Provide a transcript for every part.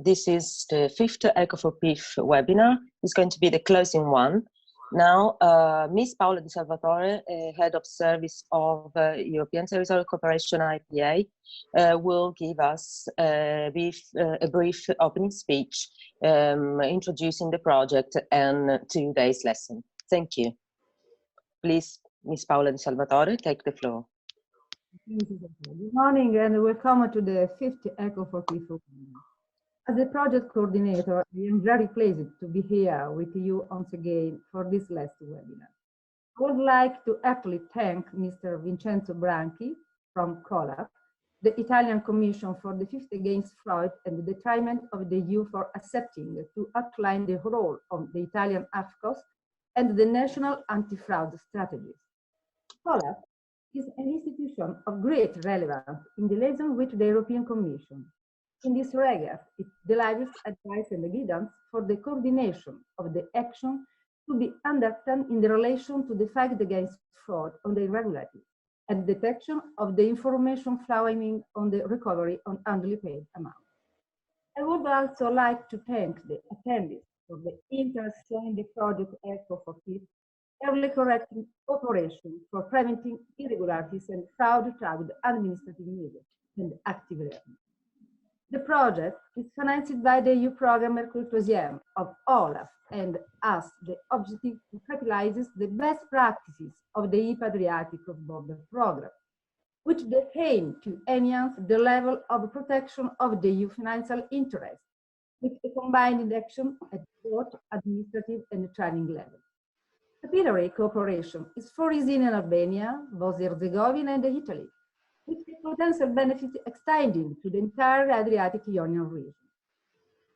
This is the 5th ECHO for PIF webinar. It's going to be the closing one. Now, Ms. Paola Di Salvatore, Head of Service of European Territorial Cooperation IPA, will give us a brief opening speech introducing the project and today's lesson. Thank you. Please, Ms. Paola Di Salvatore, take the floor. Good morning and welcome to the 5th ECHO for PIF. As a project coordinator, I am very pleased to be here with you once again for this last webinar. I would like to actually thank Mr. Vincenzo Branchi from COLAF, the Italian Commission for the Fight Against Fraud and the Deterrent of the EU for accepting to outline the role of the Italian AFCOS and the national anti-fraud strategies. COLAF is an institution of great relevance in the liaison with the European Commission. In this regard, it delivers advice and guidance for the coordination of the action to be undertaken in relation to the fight against fraud on the irregularities and detection of the information flowing on the recovery on unduly paid amounts. I would also like to thank the attendees for the interest shown in the project ECHO for PIF, early correcting operation for preventing irregularities and fraud through administrative measures and active learning. The project is financed by the EU Programme HERCULE III of OLAF and has the objective to capitalize the best practices of the EU Adriatic cross-border program, which they aim to enhance the level of protection of the EU financial interests with a combined action at both administrative and training level. Capillary cooperation is foreseen in Albania, Bosnia-Herzegovina and Italy, with the potential benefit extending to the entire Adriatic-Ionian region.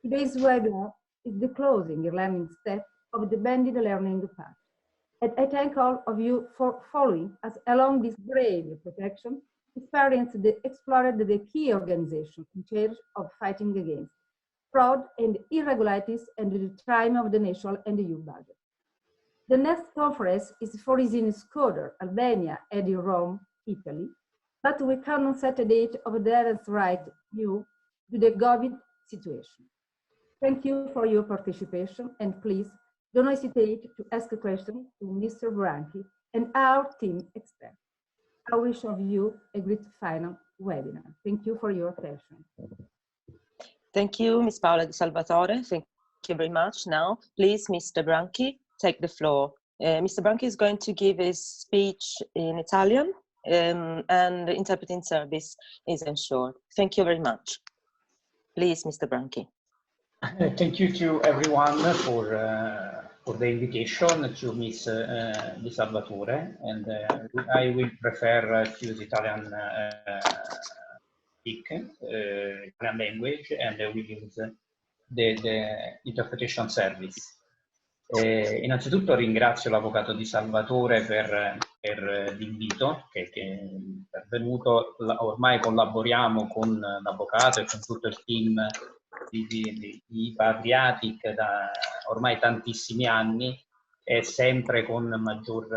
Today's webinar is the closing learning step of the blended learning path. And I thank all of you for following us along this brave protection, experience that explored the key organizations in charge of fighting against fraud and irregularities and the time of the national and the EU budget. The next conference is foreseen in Skadar, Albania, and in Rome, Italy, but we cannot set a date of the right due to the COVID situation. Thank you for your participation, and please don't hesitate to ask a question to Mr. Branchi and our team experts. I wish of you a great final webinar. Thank you for your attention. Thank you, Ms. Paola Di Salvatore. Thank you very much. Now, please, Mr. Branchi, take the floor. Mr. Branchi is going to give his speech in Italian. And the interpreting service is ensured. Thank you very much. Please, Mr. Branchi. Thank you to everyone for the invitation to Ms. Di Salvatore, and I will prefer to use Italian Italian language, and I will use the interpretation service. Innanzitutto ringrazio l'avvocato Di Salvatore per l'invito che è pervenuto. Ormai collaboriamo con l'avvocato e con tutto il team di IPA Adriatic da ormai tantissimi anni, e sempre con maggior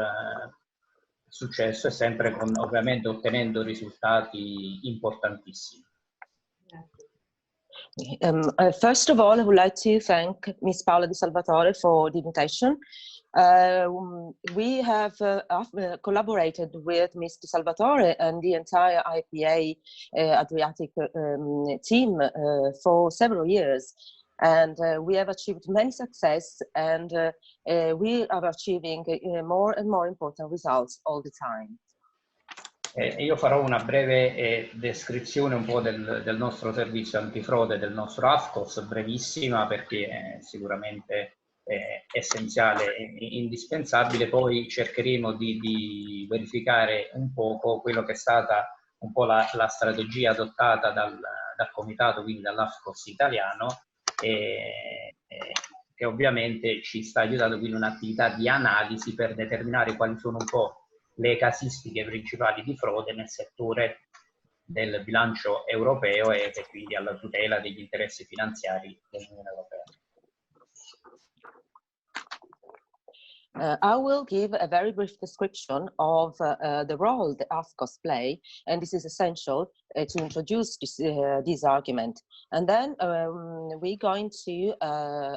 successo e sempre con, ovviamente, ottenendo risultati importantissimi. First of all, I would like to thank Ms. Paola Di Salvatore for the invitation. We have collaborated with Ms. Di Salvatore and the entire IPA Adriatic team for several years, and we have achieved many success, and we are achieving more and more important results all the time. Io farò una breve descrizione un po' del nostro servizio antifrode, del nostro AFCOS, brevissima, perché è sicuramente essenziale e indispensabile. Poi cercheremo di verificare un poco quello che è stata un po' la strategia adottata dal comitato, quindi dall'AFCOS italiano, che ovviamente ci sta aiutando, quindi un'attività di analisi per determinare quali sono un po' le casistiche principali di frode nel settore del bilancio europeo e quindi alla tutela degli interessi finanziari dell'Unione Europea. I will give a very brief description of the role the AFCOS play, and this is essential to introduce this argument. And then we're going to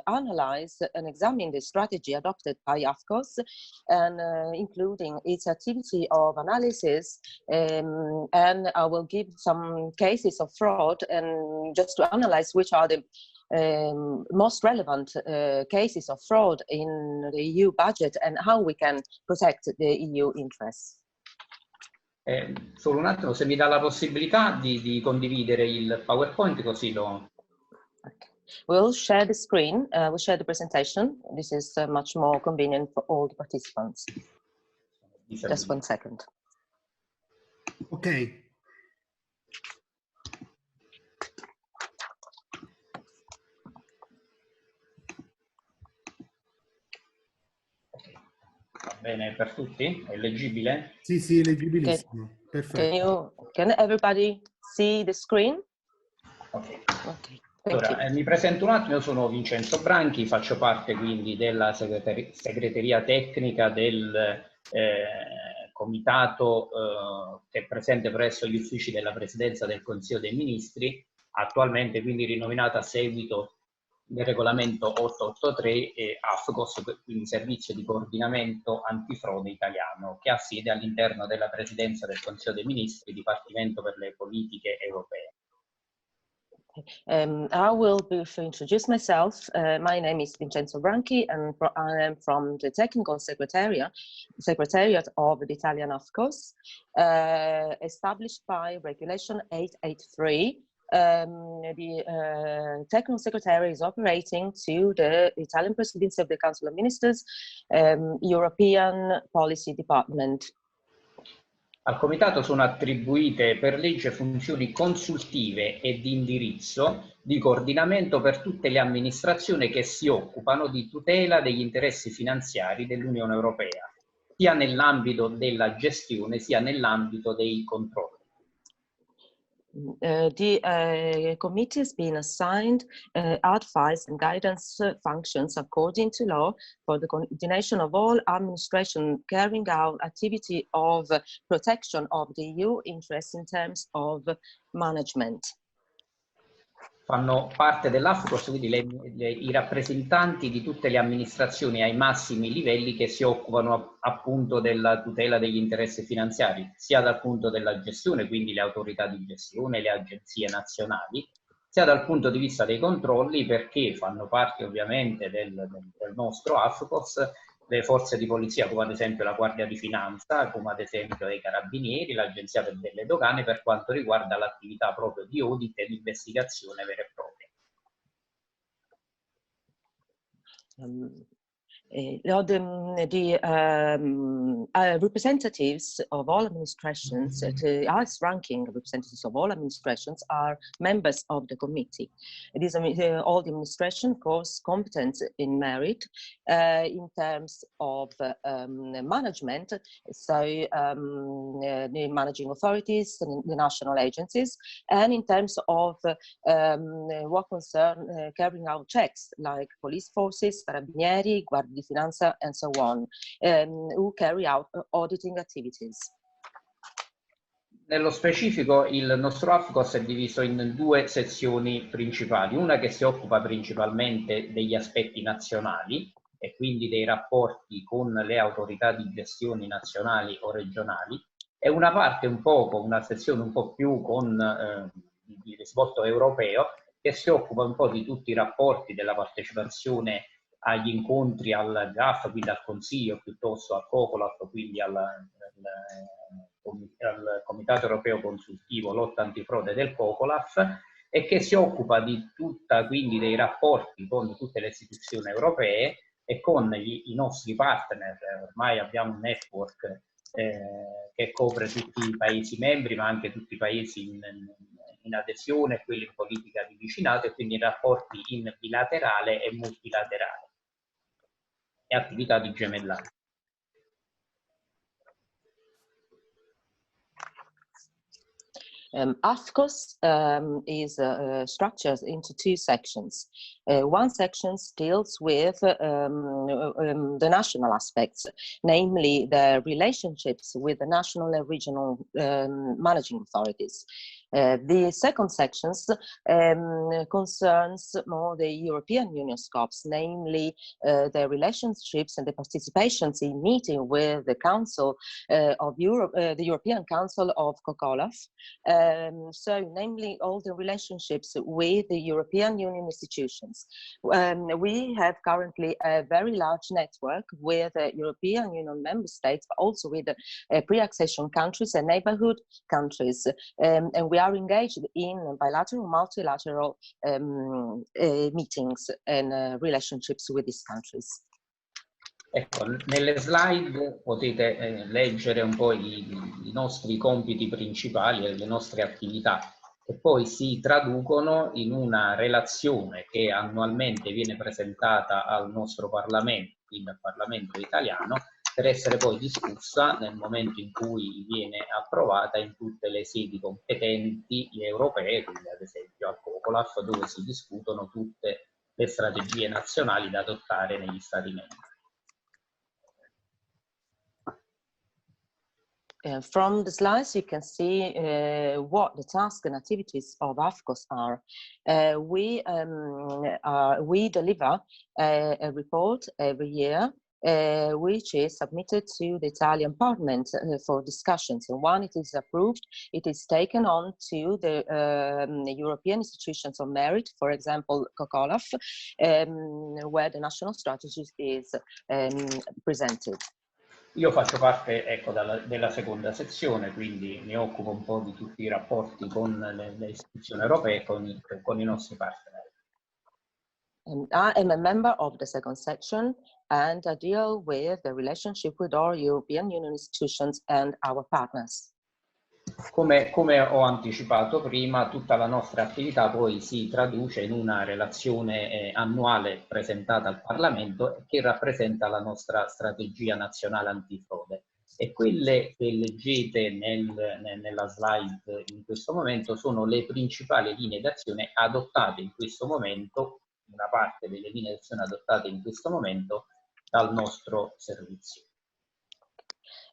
analyze and examine the strategy adopted by AFCOS, and including its activity of analysis, and I will give some cases of fraud, and just to analyze which are the most relevant cases of fraud in the EU budget and how we can protect the EU interests. Solo un attimo, se mi dà la possibilità di condividere il PowerPoint, così lo... Okay. We'll share the screen, we'll share the presentation. This is much more convenient for all the participants. Just 1 second. Ok. Va bene per tutti? È leggibile? Sì, sì, leggibilissimo. Perfetto. Can everybody see the screen? Ok. Okay. Allora, mi presento un attimo, io sono Vincenzo Branchi, faccio parte quindi della segreteria tecnica del comitato che è presente presso gli uffici della Presidenza del Consiglio dei Ministri, attualmente quindi rinominata a seguito del regolamento 883 e AFCOS, quindi Servizio di Coordinamento Antifrode Italiano, che ha sede all'interno della Presidenza del Consiglio dei Ministri, Dipartimento per le Politiche Europee. I will briefly introduce myself. My name is Vincenzo Branchi, and I am from the Technical Secretariat of the Italian AFCOS, established by Regulation 883. The Technical Secretariat is operating to the Italian Presidency of the Council of Ministers, European Policy Department. Al Comitato sono attribuite per legge funzioni consultive e di indirizzo, di coordinamento per tutte le amministrazioni che si occupano di tutela degli interessi finanziari dell'Unione Europea, sia nell'ambito della gestione sia nell'ambito dei controlli. The committee has been assigned advice and guidance functions according to law for the coordination of all administration carrying out activity of protection of the EU interests in terms of management. Fanno parte dell'AFCOS quindi i rappresentanti di tutte le amministrazioni ai massimi livelli che si occupano appunto della tutela degli interessi finanziari, sia dal punto della gestione, quindi le autorità di gestione, le agenzie nazionali, sia dal punto di vista dei controlli, perché fanno parte ovviamente del nostro AFCOS le forze di polizia, come ad esempio la Guardia di Finanza, come ad esempio i Carabinieri, l'Agenzia delle Dogane, per quanto riguarda l'attività proprio di audit e di investigazione vera e propria. The representatives of all administrations, the highest ranking representatives of all administrations are members of the committee. It is all the administration, of course, competent in merit in terms of management, so the managing authorities, the national agencies, and in terms of what concern carrying out checks like police forces, Carabinieri, Guardia di Finanza, and so on, who carry out auditing activities. Nello specifico il nostro AFCOS è diviso in due sezioni principali, una che si occupa principalmente degli aspetti nazionali e quindi dei rapporti con le autorità di gestione nazionali o regionali, e una parte una sezione un po' più di risvolto europeo, che si occupa un po' di tutti i rapporti della partecipazione agli incontri al GAF, quindi al Consiglio, piuttosto al COCOLAF, quindi al Comitato Europeo Consultivo Lotta Antifrode del COCOLAF, e che si occupa di quindi dei rapporti con tutte le istituzioni europee e con i nostri partner. Ormai abbiamo un network che copre tutti i Paesi membri, ma anche tutti i Paesi in adesione, quelli in politica di vicinato, e quindi rapporti in bilaterale e multilaterale e attività di gemellaggio. AFCOS is structured into two sections. One section deals with the national aspects, namely the relationships with the national and regional managing authorities. The second section concerns more the European Union scopes, namely the relationships and the participations in meeting with the Council of Europe, the European Council of COCOLAF. So, namely, all the relationships with the European Union institutions. We have currently a very large network with European Union member states, but also with pre-accession countries and neighborhood countries. And we are engaged in bilateral, multilateral meetings and relationships with these countries. Ecco, nelle slide potete leggere un po' i nostri compiti principali e le nostre attività, che poi si traducono in una relazione che annualmente viene presentata al nostro Parlamento, quindi al Parlamento italiano, per essere poi discussa nel momento in cui viene approvata in tutte le sedi competenti europee, quindi ad esempio al COCOLAF, dove si discutono tutte le strategie nazionali da adottare negli Stati membri. From the slides, you can see what the tasks and activities of AFCOS are. We deliver a report every year, which is submitted to the Italian Parliament for discussions. And when it is approved, it is taken on to the European institutions of merit, for example, COCOLAF, where the national strategy is presented. Io faccio parte, ecco, della seconda sezione, quindi mi occupo un po' di tutti i rapporti con le istituzioni europee e con i nostri partner. I am a member of the second section and I deal with the relationship with our European Union institutions and our partners. Come ho anticipato prima, tutta la nostra attività poi si traduce in una relazione annuale presentata al Parlamento che rappresenta la nostra strategia nazionale antifrode. E quelle che leggete nella slide in questo momento sono le principali linee d'azione adottate in questo momento, una parte delle linee d'azione adottate in questo momento dal nostro servizio.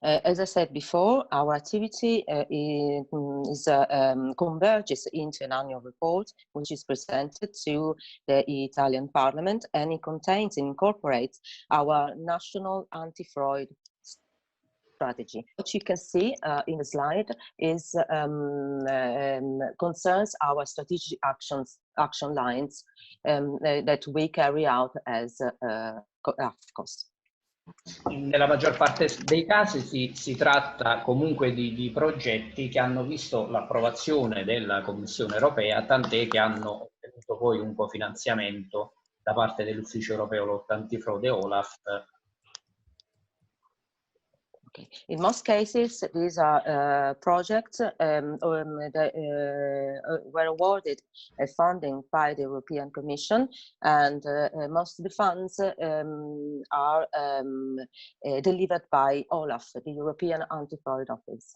As I said before, our activity converges into an annual report, which is presented to the Italian Parliament, and it contains and incorporates our national anti-fraud strategy. What you can see in the slide is concerns our strategic action lines that we carry out as AFCOS. Nella maggior parte dei casi si tratta comunque di progetti che hanno visto l'approvazione della Commissione europea, tant'è che hanno ottenuto poi un cofinanziamento da parte dell'Ufficio europeo lotta antifrode OLAF. Okay. In most cases, these are projects that were awarded funding by the European Commission, and most of the funds are delivered by OLAF, the European Anti-Fraud Office.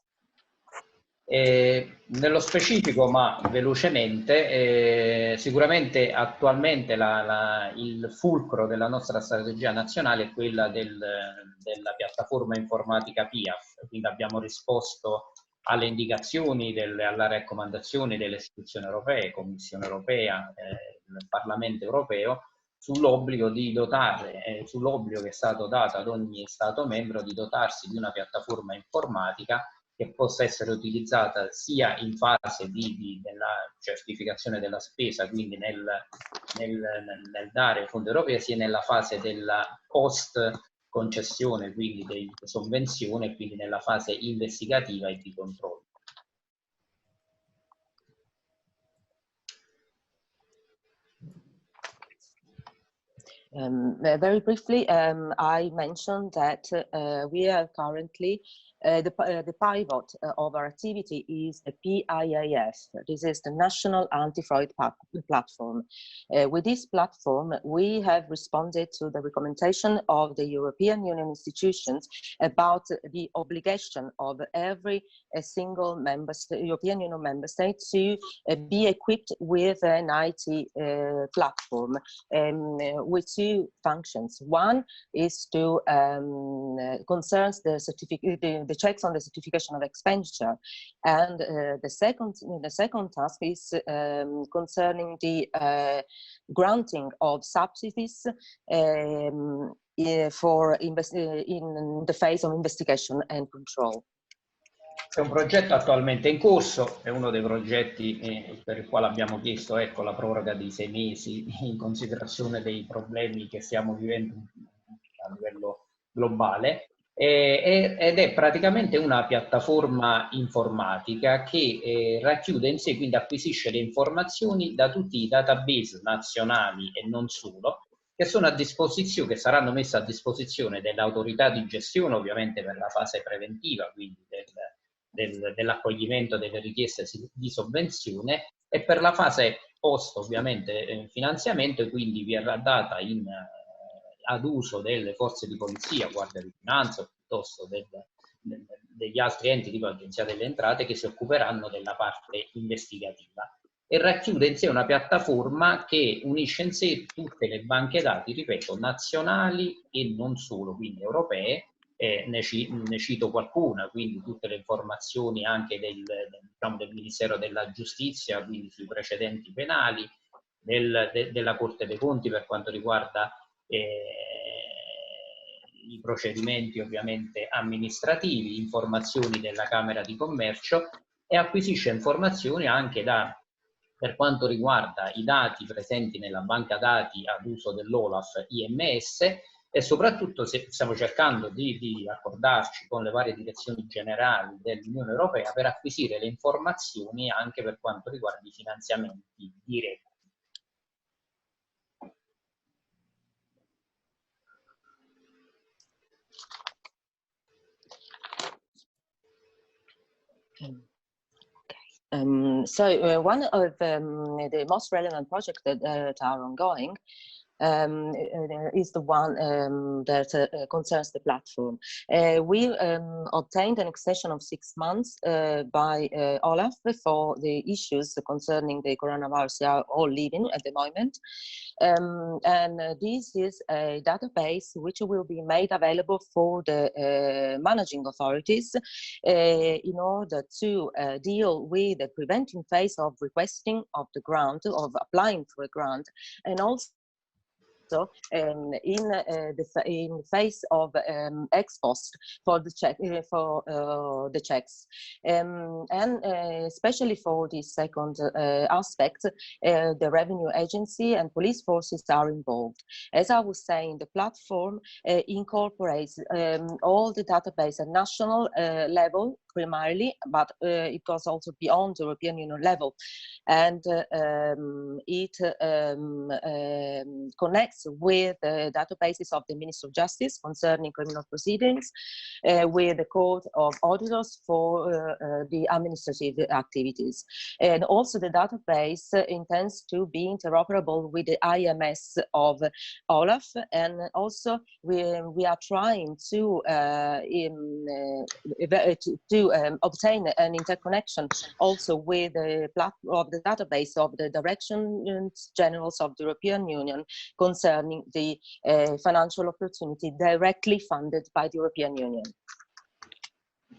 Nello specifico, ma velocemente, sicuramente attualmente il fulcro della nostra strategia nazionale è quella della piattaforma informatica PIF, quindi abbiamo risposto alle indicazioni, alle raccomandazioni delle istituzioni europee, Commissione europea, il Parlamento europeo, sull'obbligo di dotare, sull'obbligo che è stato dato ad ogni Stato membro di dotarsi di una piattaforma informatica che possa essere utilizzata sia in fase della certificazione della spesa, quindi nel dare fondi europei, sia nella fase della post concessione, quindi di sovvenzione, quindi nella fase investigativa e di controllo. Very briefly, I mentioned that we are currently The pivot of our activity is the PIF. This is the National Anti-Fraud Platform. With this platform, we have responded to the recommendation of the European Union institutions about the obligation of every single European Union member state to be equipped with an IT platform with two functions. One is to concerns the checks on the certification of expenditure, and the second task is concerning the granting of subsidies in the phase of investigation and control. È un progetto attualmente in corso, è uno dei progetti per il quale abbiamo chiesto, ecco, la proroga di 6 mesi in considerazione dei problemi che stiamo vivendo a livello globale, ed è praticamente una piattaforma informatica che racchiude in sé, quindi acquisisce le informazioni da tutti i database nazionali e non solo, che sono a disposizione, che saranno messe a disposizione delle autorità di gestione, ovviamente per la fase preventiva, quindi dell'accoglimento delle richieste di sovvenzione, e per la fase post, ovviamente, finanziamento, e quindi verrà data ad uso delle forze di polizia, Guardia di Finanza, o piuttosto degli altri enti tipo Agenzia delle Entrate, che si occuperanno della parte investigativa. E racchiude in sé una piattaforma che unisce in sé tutte le banche dati, ripeto, nazionali e non solo, quindi europee. Ne cito qualcuna, quindi tutte le informazioni anche del Ministero della Giustizia, quindi sui precedenti penali, della Corte dei Conti per quanto riguarda i procedimenti ovviamente amministrativi, informazioni della Camera di Commercio, e acquisisce informazioni anche per quanto riguarda i dati presenti nella banca dati ad uso dell'OLAF IMS, e soprattutto stiamo cercando di accordarci con le varie direzioni generali dell'Unione Europea per acquisire le informazioni anche per quanto riguarda i finanziamenti diretti. One of the most relevant projects that are ongoing is the one that concerns the platform. We obtained an extension of 6 months by Olaf for the issues concerning the coronavirus they are all living at the moment. And this is a database which will be made available for the managing authorities in order to deal with the preventing phase of requesting of the grant, of applying for a grant, and also in the phase of ex post for the checks, and especially for the second aspect, the revenue agency and police forces are involved. As I was saying, the platform incorporates all the database at national level primarily, but it goes also beyond the European Union level, and it connects with the databases of the Ministry of Justice concerning criminal proceedings, with the Court of Auditors for the administrative activities. And also the database intends to be interoperable with the IMS of Olaf, and also we are trying to obtain an interconnection also with the platform of the database of the Directions Generals of the European Union concerning the financial opportunity directly funded by the European Union.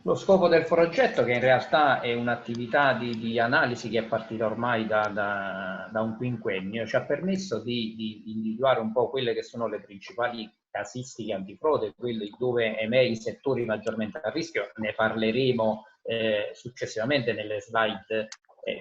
Lo scopo del progetto, che in realtà è un'attività di analisi che è partita ormai da un quinquennio, ci ha permesso di individuare un po' quelle che sono le principali casistiche antifrode, quelle dove i settori maggiormente a rischio. Ne parleremo successivamente nelle slide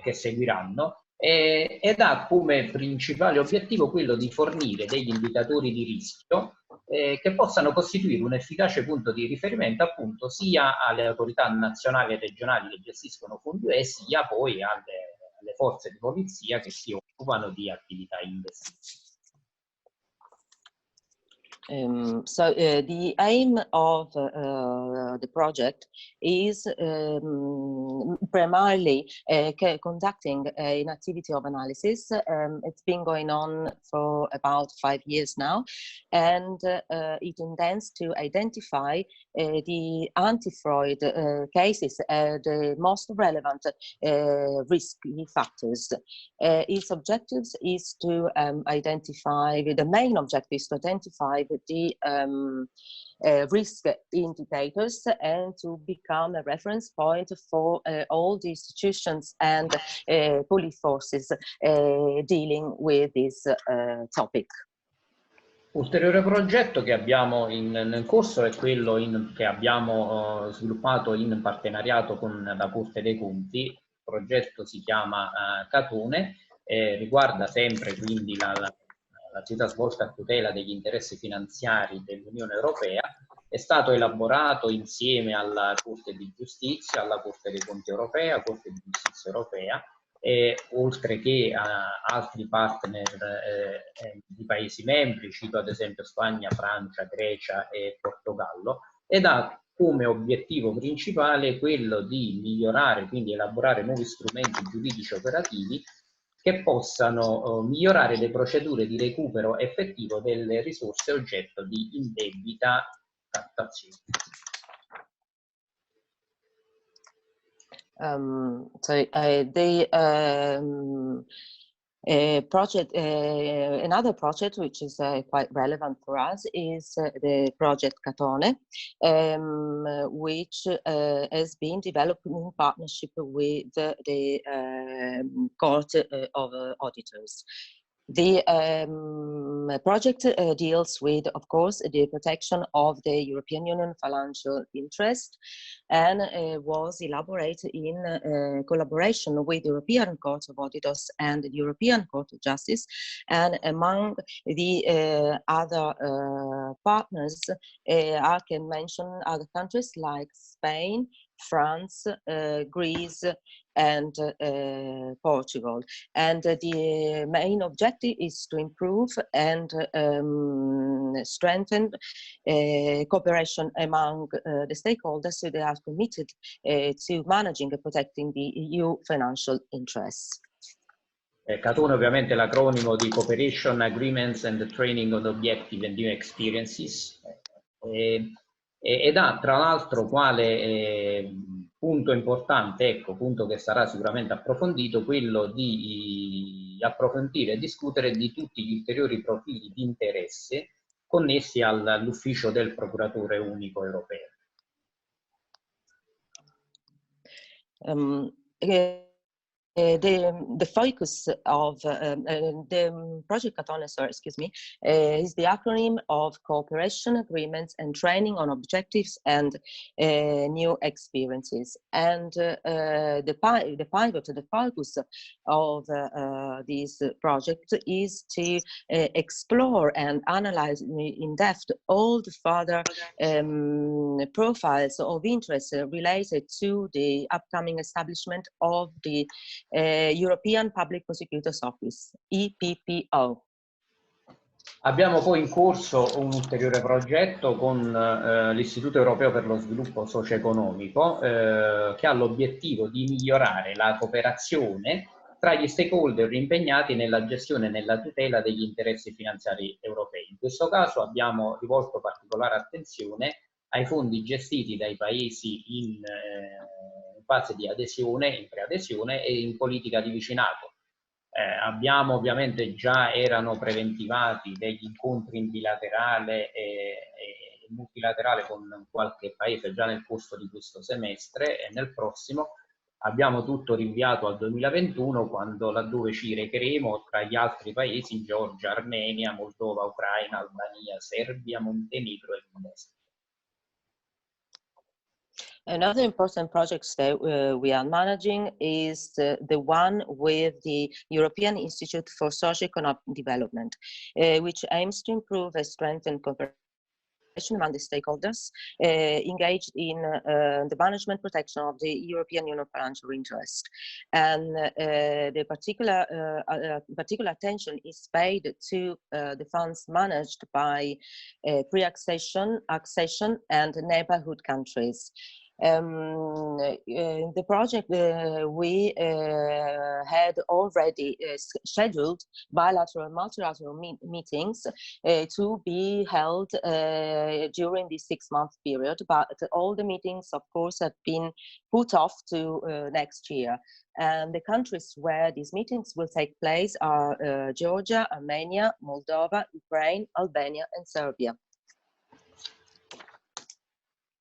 che seguiranno, ed ha come principale obiettivo quello di fornire degli indicatori di rischio che possano costituire un efficace punto di riferimento appunto sia alle autorità nazionali e regionali che gestiscono fondi UE, sia poi alle forze di polizia che si occupano di attività investigative. The aim of the project is primarily conducting an activity of analysis. It's been going on for about 5 years now, and it intends to identify the anti-fraud cases, the most relevant risk factors. Its objectives is to identify, the main objective is to identify the risk indicators and to become a reference point for all the institutions and police forces dealing with this topic. Ulteriore progetto che abbiamo in corso è quello che abbiamo sviluppato in partenariato con la Corte dei Conti. Il progetto si chiama Catone, riguarda sempre quindi l'attività svolta a tutela degli interessi finanziari dell'Unione Europea. È stato elaborato insieme alla Corte di Giustizia, alla Corte dei Conti Europea, Corte di Giustizia Europea, oltre che a altri partner di Paesi membri, cito ad esempio Spagna, Francia, Grecia e Portogallo, ed ha come obiettivo principale quello di migliorare, quindi elaborare nuovi strumenti giuridici operativi che possano migliorare le procedure di recupero effettivo delle risorse oggetto di indebita captazione. Another project which is quite relevant for us is the project Catone, which has been developed in partnership with the Court of Auditors. The project deals with, of course, the protection of the European Union financial interest, and was elaborated in collaboration with the European Court of Auditors and the European Court of Justice. And among the other partners, I can mention other countries like Spain, France, Greece, and Portugal. And the main objective is to improve and strengthen cooperation among the stakeholders so they are committed to managing and protecting the EU financial interests. Catone ovviamente è l'acronimo di Cooperation Agreements and Training on Objective and New Experiences, ed ha tra l'altro quale punto importante, ecco, punto che sarà sicuramente approfondito, quello di approfondire e discutere di tutti gli ulteriori profili di interesse connessi all'ufficio del procuratore unico europeo. The focus of the Project Catone, is the acronym of Cooperation Agreements and Training on Objectives and New Experiences. And the pivot, the focus of this project is to explore and analyze in depth all the further profiles of interest related to the upcoming establishment of the European Public Prosecutor's Office, EPPO. Abbiamo poi in corso un ulteriore progetto con l'Istituto Europeo per lo Sviluppo Socio-Economico che ha l'obiettivo di migliorare la cooperazione tra gli stakeholder impegnati nella gestione e nella tutela degli interessi finanziari europei. In questo caso abbiamo rivolto particolare attenzione ai fondi gestiti dai paesi in fase di adesione, in preadesione e in politica di vicinato. Abbiamo ovviamente già erano preventivati degli incontri in bilaterale e multilaterale con qualche paese già nel corso di questo semestre, e nel prossimo abbiamo tutto rinviato al 2021, laddove ci recheremo tra gli altri paesi Georgia, Armenia, Moldova, Ucraina, Albania, Serbia, Montenegro e Bosnia. Another important project that we are managing is the one with the European Institute for Socio-Economic Development, which aims to improve and strengthen cooperation among the stakeholders engaged in the management protection of the European Union financial interest. And the particular attention is paid to the funds managed by pre-accession, accession, and neighborhood countries. In the project, we had already scheduled bilateral and multilateral meetings to be held during the 6-month period, but all the meetings, of course, have been put off to next year. And the countries where these meetings will take place are Georgia, Armenia, Moldova, Ukraine, Albania, and Serbia.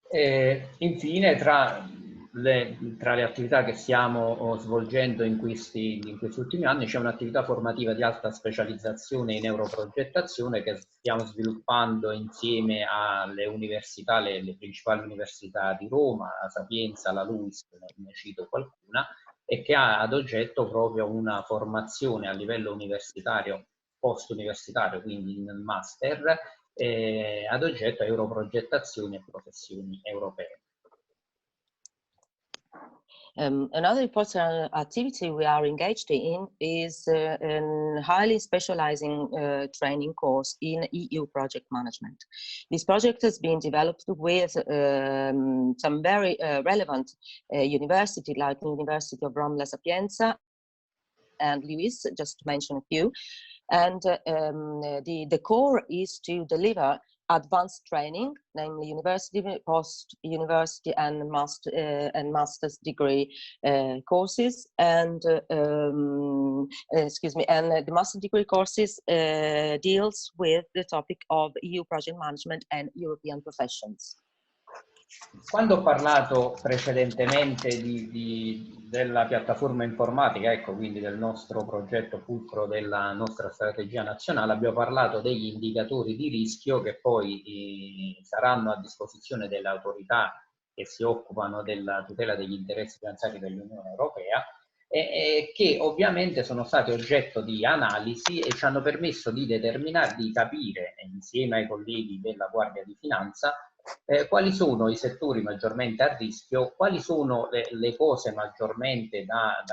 Infine, tra le attività che stiamo svolgendo in questi ultimi anni, c'è un'attività formativa di alta specializzazione in europrogettazione che stiamo sviluppando insieme alle università, le principali università di Roma, la Sapienza, la LUISS, ne cito qualcuna, e che ha ad oggetto proprio una formazione a livello universitario, post-universitario, quindi in master, ad oggetto europrogettazione e professioni europee. Another important activity we are engaged in is a highly specializing training course in EU project management. This project has been developed with some very relevant universities like the University of Rome La Sapienza and LUISS, just to mention a few. And the core is to deliver advanced training, namely university, post-university, and master's degree courses. And and the master's degree courses deals with the topic of EU project management and European professions. Quando ho parlato precedentemente della piattaforma informatica, ecco, quindi del nostro progetto fulcro della nostra strategia nazionale, abbiamo parlato degli indicatori di rischio che poi saranno a disposizione delle autorità che si occupano della tutela degli interessi finanziari dell'Unione Europea e che ovviamente sono stati oggetto di analisi e ci hanno permesso di determinare, di capire insieme ai colleghi della Guardia di Finanza quali sono i settori maggiormente a rischio, quali sono le cose maggiormente da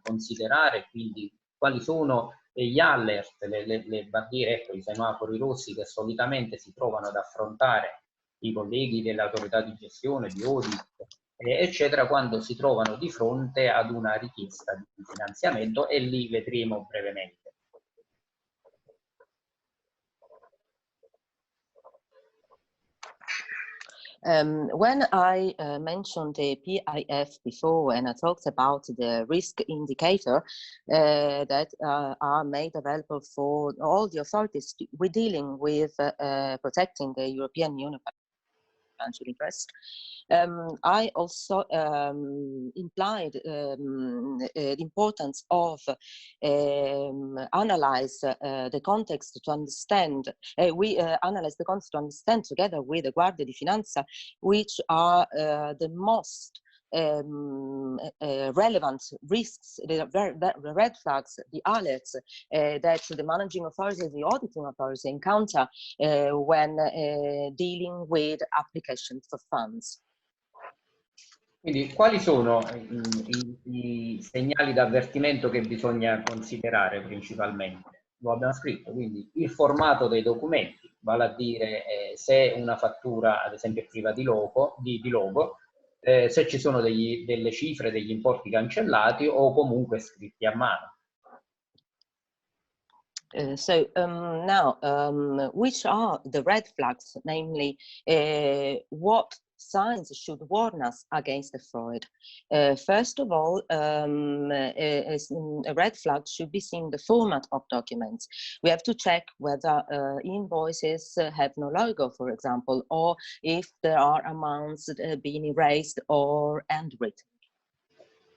considerare, quindi quali sono gli alert, le barriere, ecco, i semafori rossi che solitamente si trovano ad affrontare i colleghi delle autorità di gestione, di audit, eccetera, quando si trovano di fronte ad una richiesta di finanziamento, e li vedremo brevemente. When I mentioned the PIF before, and I talked about the risk indicator that are made available for all the authorities, we're dealing with protecting the European Union financial interest. I also implied the importance of analyze the context to understand. We analyze the context to understand together with the Guardia di Finanza, which are the most relevant risks, the red flags, the alerts that the managing authority, the auditing authority encounter when dealing with applications for funds. Quindi quali sono i segnali d'avvertimento che bisogna considerare principalmente? Lo abbiamo scritto, quindi il formato dei documenti, vale a dire se una fattura ad esempio è priva di logo, se ci sono delle cifre, degli importi cancellati o comunque scritti a mano. Which are the red flags, namely what signs should warn us against the fraud? First of all, a red flag should be seen in the format of documents. We have to check whether invoices have no logo, for example, or if there are amounts that have been erased or handwritten.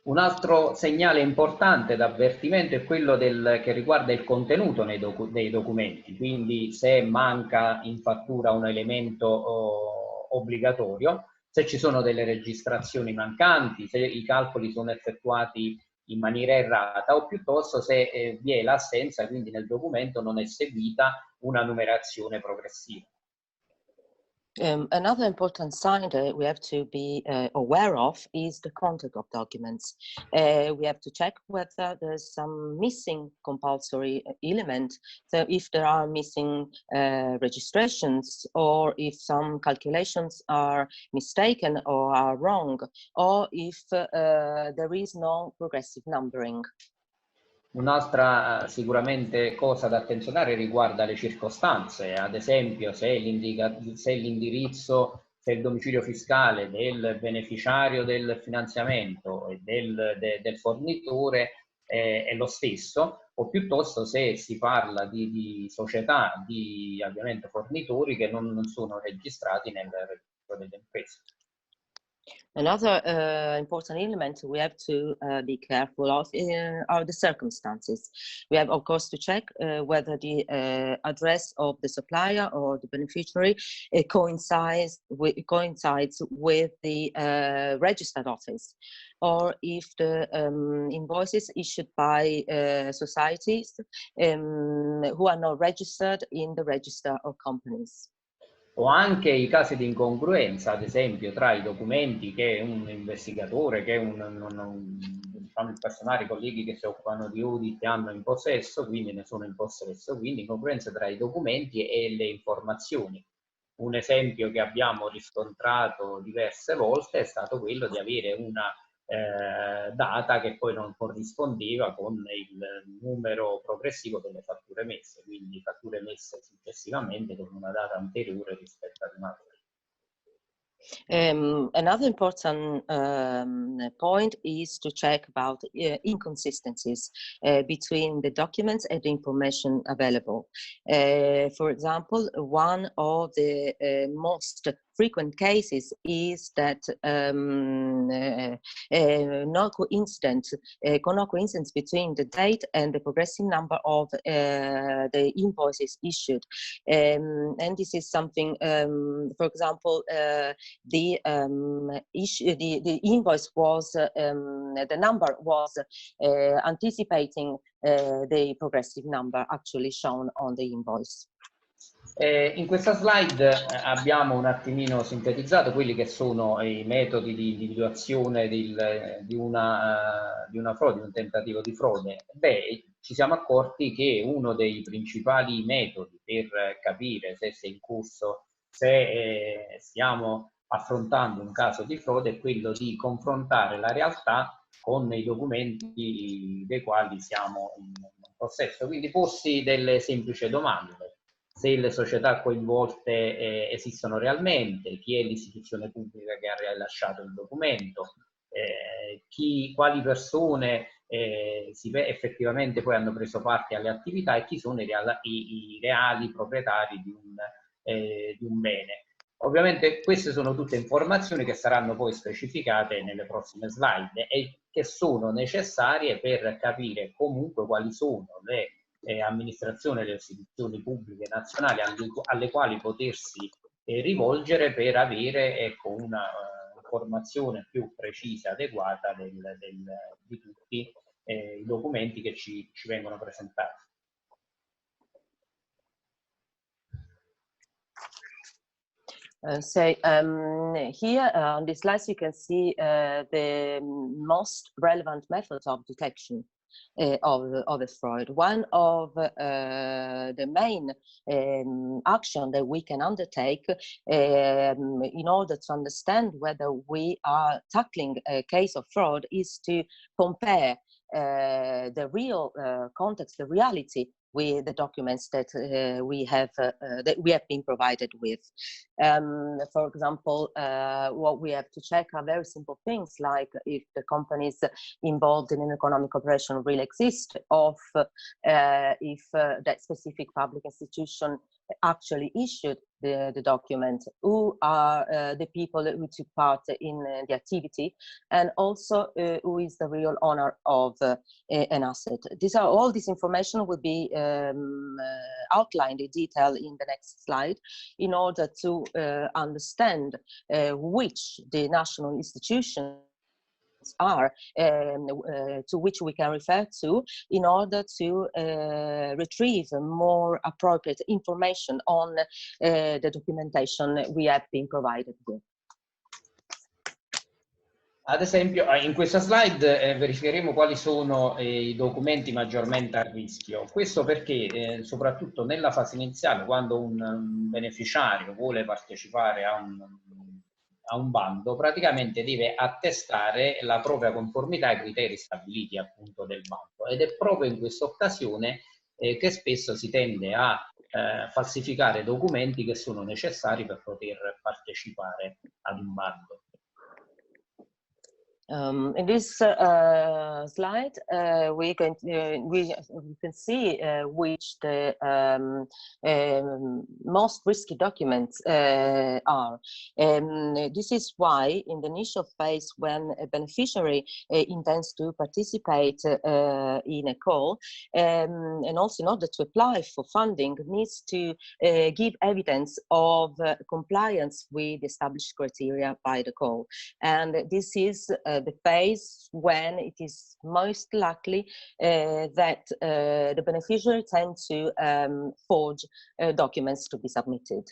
Un altro segnale importante d'avvertimento è quello che riguarda il contenuto dei documenti, quindi se manca in fattura un elemento obbligatorio, se ci sono delle registrazioni mancanti, se i calcoli sono effettuati in maniera errata o piuttosto se vi è l'assenza, quindi nel documento non è seguita una numerazione progressiva. Another important sign that we have to be aware of is the content of documents. We have to check whether there's some missing compulsory element. So if there are missing registrations, or if some calculations are mistaken or are wrong, or if there is no progressive numbering. Un'altra sicuramente cosa da attenzionare riguarda le circostanze, ad esempio se l'indirizzo, se il domicilio fiscale del beneficiario del finanziamento e del fornitore è lo stesso, o piuttosto se si parla di società, di ovviamente fornitori che non sono registrati nel registro delle imprese. Another important element we have to be careful of are the circumstances. We have, of course, to check whether the address of the supplier or the beneficiary coincides with the registered office, or if the invoices issued by societies who are not registered in the register of companies. O anche i casi di incongruenza, ad esempio, tra i documenti che un investigatore, che diciamo, il personale, i colleghi che si occupano di audit hanno in possesso, quindi ne sono in possesso, quindi incongruenza tra i documenti e le informazioni. Un esempio che abbiamo riscontrato diverse volte è stato quello di avere una data che poi non corrispondeva con il numero progressivo delle fatture messe, quindi fatture messe successivamente con una data anteriore rispetto ad un'altra. Another important point is to check about inconsistencies between the documents and the information available. For example, one of the most frequent cases is that no coincidence between the date and the progressive number of the invoices issued. And this is something, for example, the invoice was, the number was anticipating the progressive number actually shown on the invoice. In questa slide abbiamo un attimino sintetizzato quelli che sono i metodi di individuazione di una frode, di un tentativo di frode. Beh, ci siamo accorti che uno dei principali metodi per capire se è in corso, se stiamo affrontando un caso di frode, è quello di confrontare la realtà con i documenti dei quali siamo in possesso. Quindi porsi delle semplici domande. Se le società coinvolte esistono realmente, chi è l'istituzione pubblica che ha rilasciato il documento, quali persone effettivamente poi hanno preso parte alle attività e chi sono i reali proprietari di un bene. Ovviamente queste sono tutte informazioni che saranno poi specificate nelle prossime slide e che sono necessarie per capire comunque quali sono le amministrazioni e le istituzioni pubbliche nazionali alle quali potersi rivolgere per avere ecco, una informazione più precisa e adeguata di tutti i documenti che ci vengono presentati. Here on this slide you can see the most relevant methods of detection of a fraud. One of the main action that we can undertake in order to understand whether we are tackling a case of fraud is to compare the real context, the reality, with the documents that we have been provided with. For example, what we have to check are very simple things like if the companies involved in an economic operation really exist, or if that specific public institution actually issued the document, who are the people who took part in the activity, and also who is the real owner of an asset. All this information will be outlined in detail in the next slide in order to understand which the national institutions are to which we can refer to in order to retrieve more appropriate information on the documentation we have been provided with. Ad esempio, in questa slide verificheremo quali sono i documenti maggiormente a rischio. Questo perché, soprattutto nella fase iniziale, quando un beneficiario vuole partecipare a un bando, praticamente deve attestare la propria conformità ai criteri stabiliti appunto del bando. Ed è proprio in questa occasione che spesso si tende a falsificare documenti che sono necessari per poter partecipare ad un bando. In this slide, we can see which the most risky documents are. This is why, in the initial phase, when a beneficiary intends to participate in a call, and also in order to apply for funding, needs to give evidence of compliance with established criteria by the call. And this is the phase when it is most likely that the beneficiary tends to forge documents to be submitted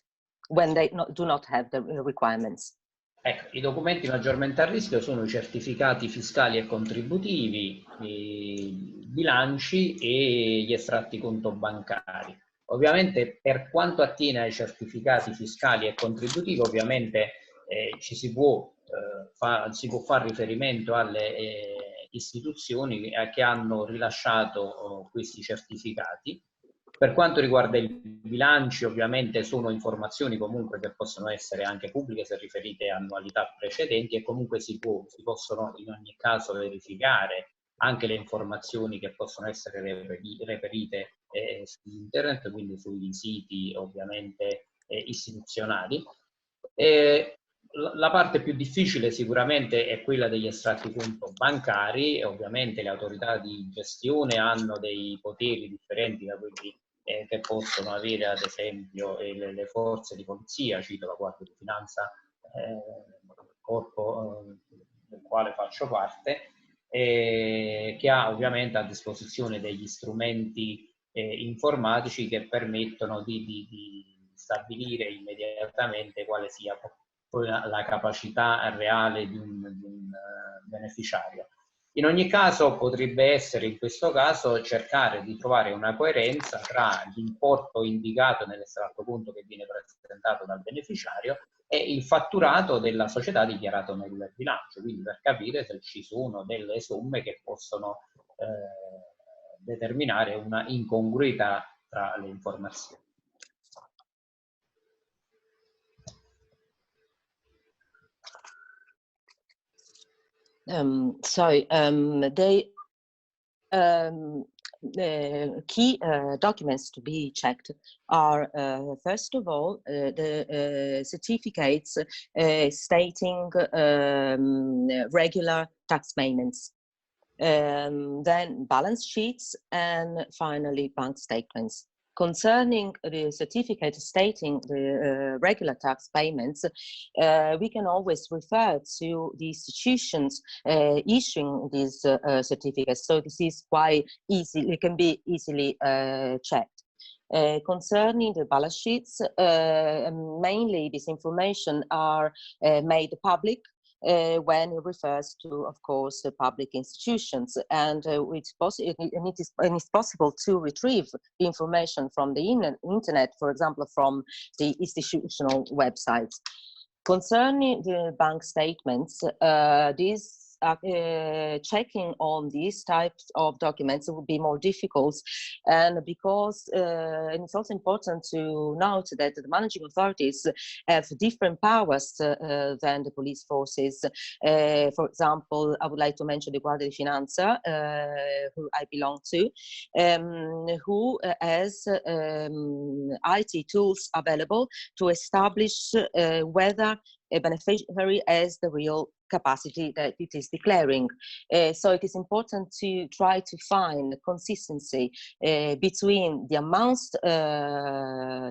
when they do not have the requirements. Ecco, i documenti maggiormente a rischio sono i certificati fiscali e contributivi, i bilanci e gli estratti conto bancari. Ovviamente, per quanto attiene ai certificati fiscali e contributivi, ovviamente si può fare riferimento alle istituzioni che hanno rilasciato questi certificati. Per quanto riguarda i bilanci, ovviamente sono informazioni comunque che possono essere anche pubbliche se riferite a annualità precedenti, e comunque si possono in ogni caso verificare anche le informazioni che possono essere reperite su internet, quindi sui siti ovviamente istituzionali. La parte più difficile sicuramente è quella degli estratti conto bancari, e ovviamente le autorità di gestione hanno dei poteri differenti da quelli che possono avere ad esempio le forze di polizia. Cito la Guardia di Finanza, corpo del quale faccio parte, che ha ovviamente a disposizione degli strumenti informatici che permettono di stabilire immediatamente quale sia poi la capacità reale di un beneficiario. In ogni caso potrebbe essere, in questo caso, cercare di trovare una coerenza tra l'importo indicato nell'estratto conto che viene presentato dal beneficiario e il fatturato della società dichiarato nel bilancio, quindi per capire se ci sono delle somme che possono determinare una incongruità tra le informazioni. The key documents to be checked are, first of all, the certificates stating regular tax payments, then balance sheets, and finally bank statements. Concerning the certificate stating the regular tax payments, we can always refer to the institutions issuing these certificates. So this is quite easy, it can be easily checked. Concerning the balance sheets, mainly this information are made public when it refers to, of course, public institutions, and it's possible to retrieve the information from the internet, for example, from the institutional websites. Concerning the bank statements, checking on these types of documents would be more difficult, and because and it's also important to note that the managing authorities have different powers than the police forces. For example, I would like to mention the Guardia di Finanza, who I belong to, who has IT tools available to establish whether a beneficiary has the real capacity that it is declaring. So it is important to try to find consistency between the amounts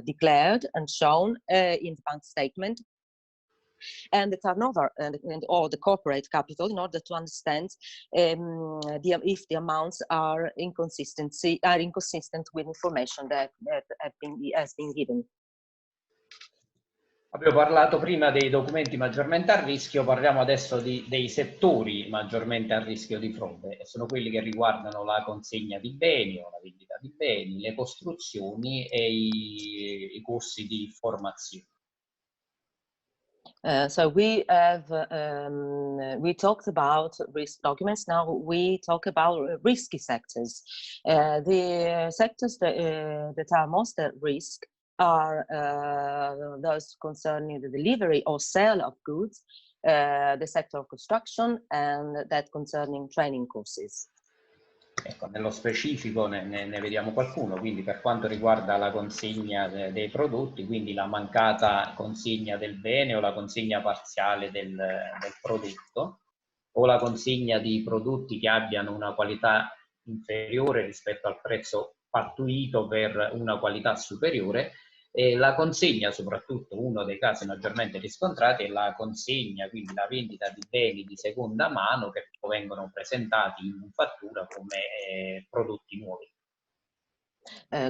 declared and shown in the bank statement and the turnover or the corporate capital, in order to understand if the amounts are inconsistent with information that has been given. Abbiamo parlato prima dei documenti maggiormente a rischio, parliamo adesso dei settori maggiormente a rischio di frode, e sono quelli che riguardano la consegna di beni o la vendita di beni, le costruzioni e i corsi di formazione. So we have we talked about risk documents. Now we talk about risky sectors. The sectors that are most at risk are those concerning the delivery or sale of goods, the sector of construction, and that concerning training courses. Ecco, nello specifico ne vediamo qualcuno, quindi per quanto riguarda la consegna dei prodotti, quindi la mancata consegna del bene o la consegna parziale del prodotto, o la consegna di prodotti che abbiano una qualità inferiore rispetto al prezzo pattuito per una qualità superiore, e la consegna, soprattutto uno dei casi maggiormente riscontrati, è la consegna, quindi la vendita di beni di seconda mano che vengono presentati in fattura come prodotti nuovi.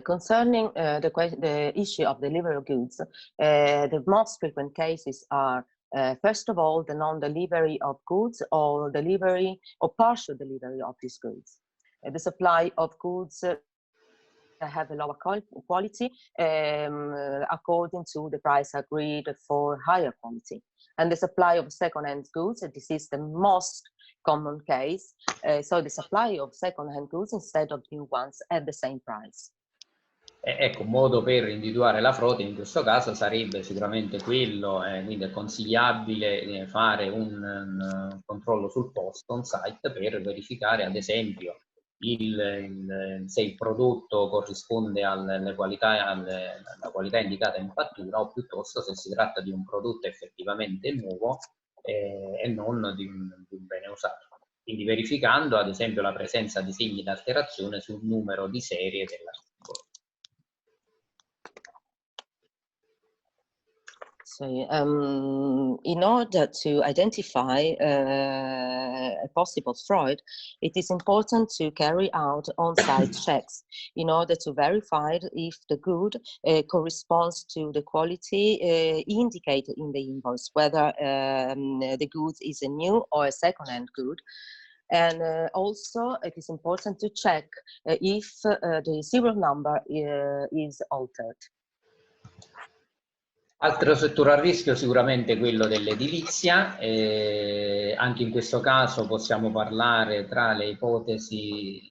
Concerning the issue of delivery of goods, the most frequent cases are first of all the non-delivery of goods or delivery or partial delivery of these goods. The supply of goods have a lower quality according to the price agreed for higher quality. And the supply of second-hand goods, this is the most common case. So the supply of second-hand goods instead of new ones at the same price. Ecco, un modo per individuare la frode in questo caso sarebbe sicuramente quello, quindi è consigliabile fare un controllo sul posto, on site, per verificare ad esempio se il prodotto corrisponde alla qualità indicata in fattura, o piuttosto se si tratta di un prodotto effettivamente nuovo e non di un bene usato. Quindi verificando ad esempio la presenza di segni di alterazione sul numero di serie dell'articolo. So, in order to identify a possible fraud, it is important to carry out on-site checks in order to verify if the good corresponds to the quality indicated in the invoice, whether the good is a new or a second-hand good. And also, it is important to check if the serial number is altered. Altro settore a rischio sicuramente quello dell'edilizia, anche in questo caso possiamo parlare tra le ipotesi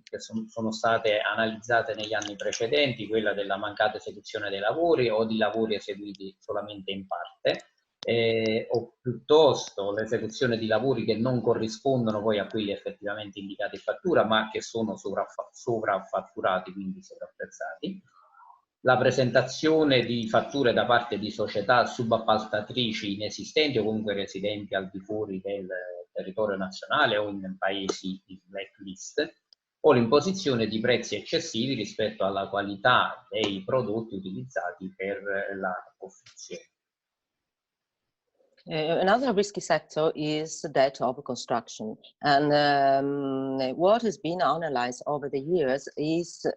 che sono state analizzate negli anni precedenti, quella della mancata esecuzione dei lavori o di lavori eseguiti solamente in parte, o piuttosto l'esecuzione di lavori che non corrispondono poi a quelli effettivamente indicati in fattura, ma che sono sovraffatturati, quindi sovrapprezzati. La presentazione di fatture da parte di società subappaltatrici inesistenti o comunque residenti al di fuori del territorio nazionale o in paesi di blacklist, o l'imposizione di prezzi eccessivi rispetto alla qualità dei prodotti utilizzati per la costruzione. Another risky sector is that of construction, and what has been analyzed over the years is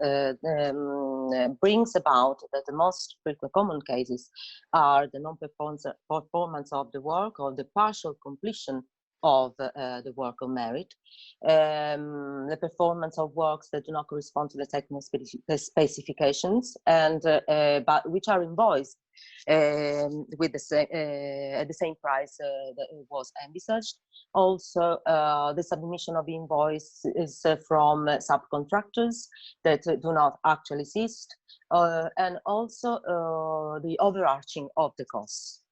brings about that the most frequent common cases are the non-performance of the work or the partial completion of the work on merit, the performance of works that do not correspond to the technical specifications, and but which are invoiced with at the same price that it was envisaged. Also, the submission of invoices from subcontractors that do not actually exist, and also the overarching of the costs.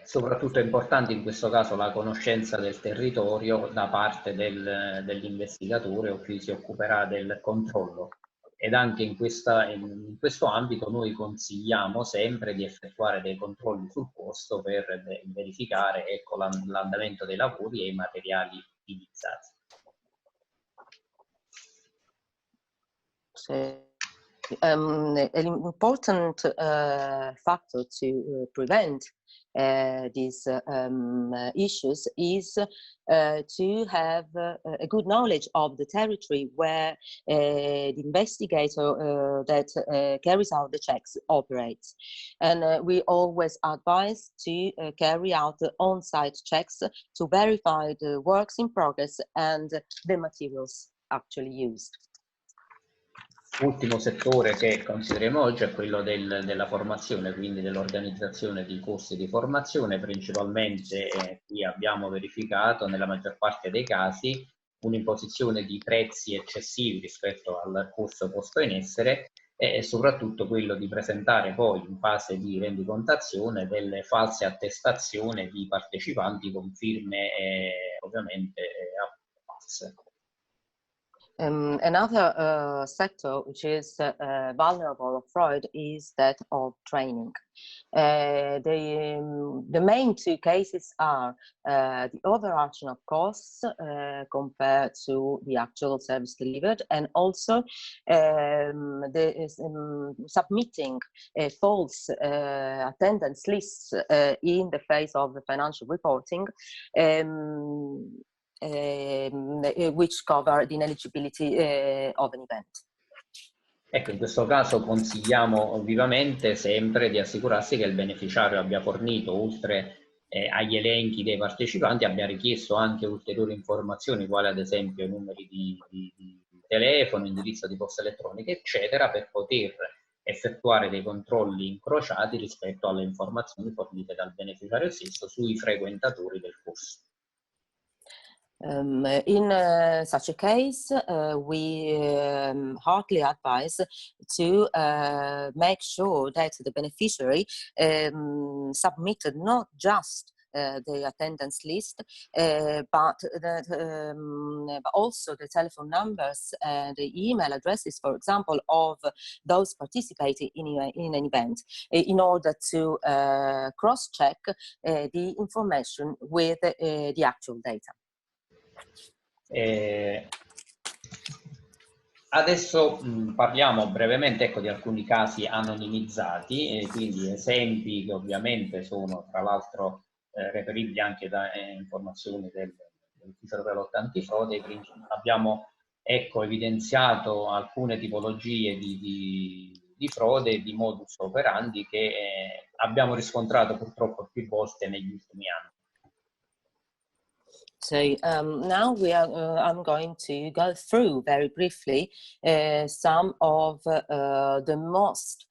Soprattutto è importante in questo caso la conoscenza del territorio da parte dell'investigatore o chi si occuperà del controllo. Ed anche in questo ambito noi consigliamo sempre di effettuare dei controlli sul posto per verificare, ecco, l'andamento dei lavori e i materiali utilizzati. An important factor to prevent these issues is to have a good knowledge of the territory where the investigator that carries out the checks operates. And we always advise to carry out the on-site checks to verify the works in progress and the materials actually used. Ultimo settore che consideriamo oggi è quello della formazione, quindi dell'organizzazione di corsi di formazione. Principalmente qui abbiamo verificato nella maggior parte dei casi un'imposizione di prezzi eccessivi rispetto al corso posto in essere e soprattutto quello di presentare poi in fase di rendicontazione delle false attestazioni di partecipanti con firme ovviamente false. Another sector which is vulnerable of fraud is that of training. The main two cases are the overarching of costs compared to the actual service delivered, and also submitting false attendance lists in the phase of the financial reporting, which cover the ineligibility of an event. Ecco, in questo caso consigliamo vivamente sempre di assicurarsi che il beneficiario abbia fornito, oltre agli elenchi dei partecipanti, abbia richiesto anche ulteriori informazioni, quali ad esempio numeri di telefono, indirizzo di posta elettronica, eccetera, per poter effettuare dei controlli incrociati rispetto alle informazioni fornite dal beneficiario stesso sui frequentatori del corso. In such a case, we heartily advise to make sure that the beneficiary submitted not just the attendance list, but also the telephone numbers and the email addresses, for example, of those participating in an event, in order to cross-check the information with the actual data. Adesso parliamo brevemente, ecco, di alcuni casi anonimizzati, quindi esempi che ovviamente sono tra l'altro reperibili anche da informazioni dell'Ufficio Europeo lotta antifrode. Abbiamo evidenziato alcune tipologie di frode e di modus operandi che abbiamo riscontrato purtroppo più volte negli ultimi anni. So now I'm going to go through very briefly some of the most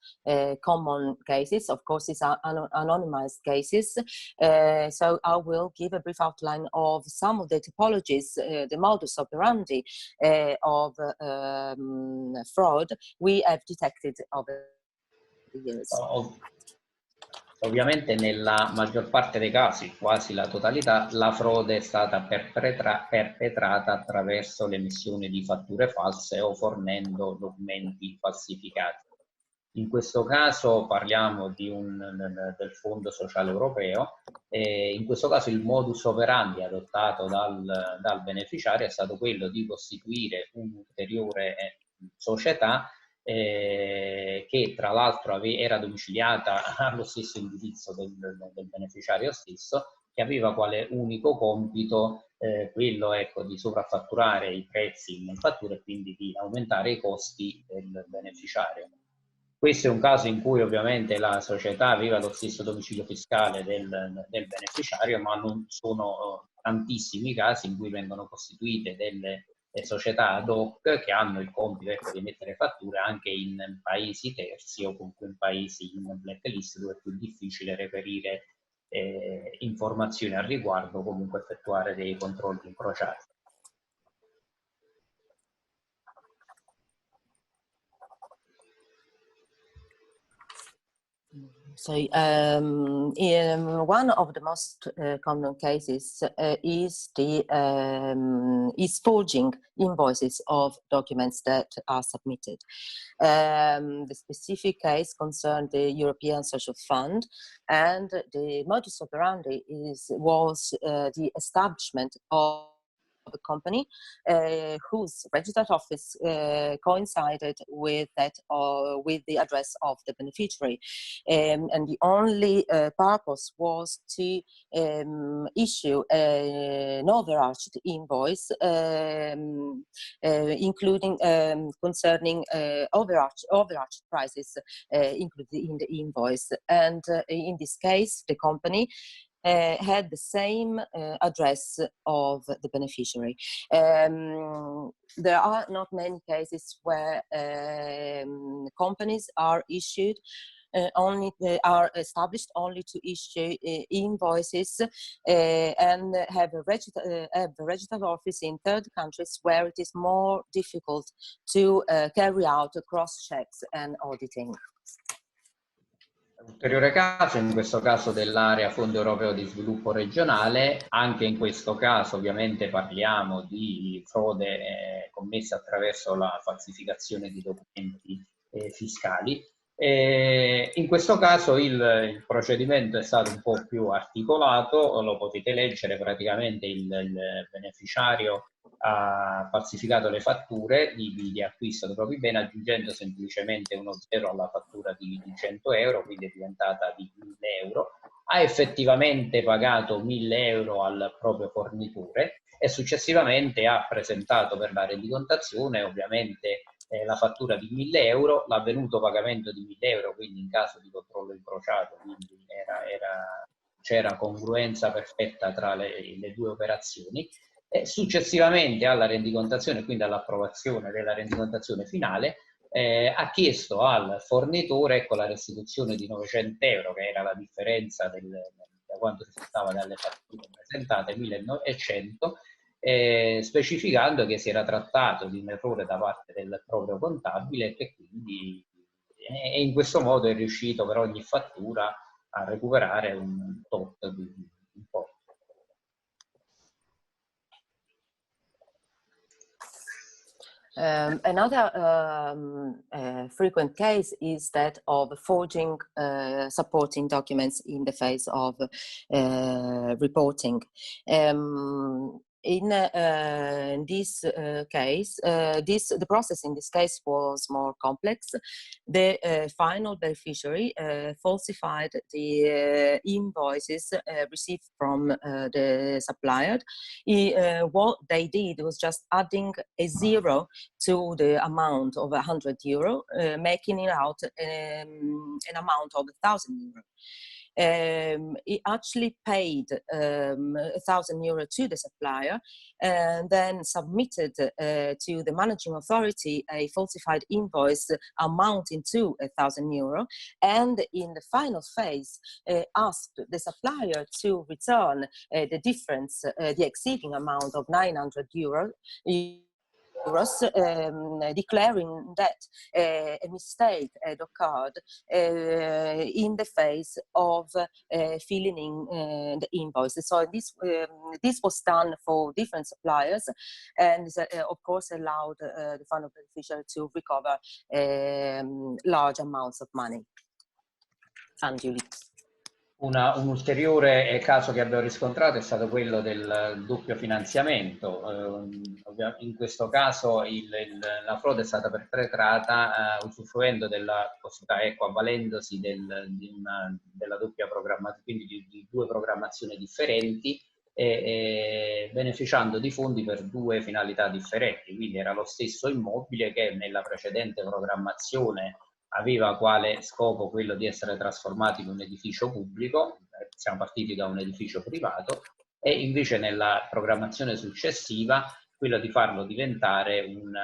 common cases. Of course, these are anonymized cases. So I will give a brief outline of some of the typologies, the modus operandi of fraud we have detected over the years. Ovviamente nella maggior parte dei casi, quasi la totalità, la frode è stata perpetrata attraverso l'emissione di fatture false o fornendo documenti falsificati. In questo caso parliamo del Fondo Sociale Europeo e in questo caso il modus operandi adottato dal beneficiario è stato quello di costituire un'ulteriore società che tra l'altro era domiciliata allo stesso indirizzo del beneficiario stesso, che aveva quale unico compito quello di sovraffatturare i prezzi in fattura e quindi di aumentare i costi del beneficiario. Questo è un caso in cui ovviamente la società aveva lo stesso domicilio fiscale del beneficiario, ma non sono tantissimi casi in cui vengono costituite delle società ad hoc che hanno il compito di emettere fatture anche in paesi terzi o comunque in paesi in blacklist dove è più difficile reperire informazioni al riguardo o comunque effettuare dei controlli incrociati. So one of the most common cases is forging invoices of documents that are submitted. The specific case concerned the European Social Fund, and the modus operandi was the establishment of a company whose registered office coincided with that with the address of the beneficiary, and the only purpose was to issue an overarched invoice, including concerning overarched prices included in the invoice. And in this case, the company had the same address of the beneficiary. There are not many cases where companies are issued are established only to issue invoices and have a registered office in third countries where it is more difficult to carry out cross-checks and auditing. Ulteriore caso, in questo caso dell'area Fondo Europeo di Sviluppo Regionale, anche in questo caso ovviamente parliamo di frode commessa attraverso la falsificazione di documenti fiscali. In questo caso il procedimento è stato un po' più articolato, lo potete leggere, praticamente il beneficiario ha falsificato le fatture di acquisto dei propri beni, aggiungendo semplicemente uno 0 alla fattura di 100 euro, quindi è diventata di 1000 euro. Ha effettivamente pagato 1000 euro al proprio fornitore e successivamente ha presentato per la rendicontazione ovviamente la fattura di 1000 euro, l'avvenuto pagamento di 1000 euro, quindi in caso di controllo incrociato, quindi c'era congruenza perfetta tra le due operazioni. E successivamente alla rendicontazione, quindi all'approvazione della rendicontazione finale, ha chiesto al fornitore, ecco, la restituzione di 900 euro, che era la differenza da quanto risultava dalle fatture presentate, 1900, specificando che si era trattato di un errore da parte del proprio contabile e che quindi in questo modo è riuscito per ogni fattura a recuperare un tot di importo. Another frequent case is that of forging supporting documents in the phase of reporting. In this case, the process in this case was more complex. The final beneficiary falsified the invoices received from the supplier. What they did was just adding a 0 to the amount of 100 euro, making it out an amount of 1,000 euro. He actually paid 1,000 euro to the supplier and then submitted to the managing authority a falsified invoice amounting to 1,000 euro, and in the final phase asked the supplier to return the difference, the exceeding amount of 900 euro, declaring that a mistake had occurred in the phase of filling in the invoices. So this was done for different suppliers, and of course allowed the final beneficiary to recover large amounts of money unduly. Un ulteriore caso che abbiamo riscontrato è stato quello del doppio finanziamento. In questo caso la frode è stata perpetrata usufruendo della possibilità, ecco, avvalendosi della doppia programmazione, quindi di due programmazioni differenti, e beneficiando di fondi per due finalità differenti. Quindi era lo stesso immobile che nella precedente programmazione aveva quale scopo quello di essere trasformato in un edificio pubblico, siamo partiti da un edificio privato, e invece nella programmazione successiva quello di farlo diventare un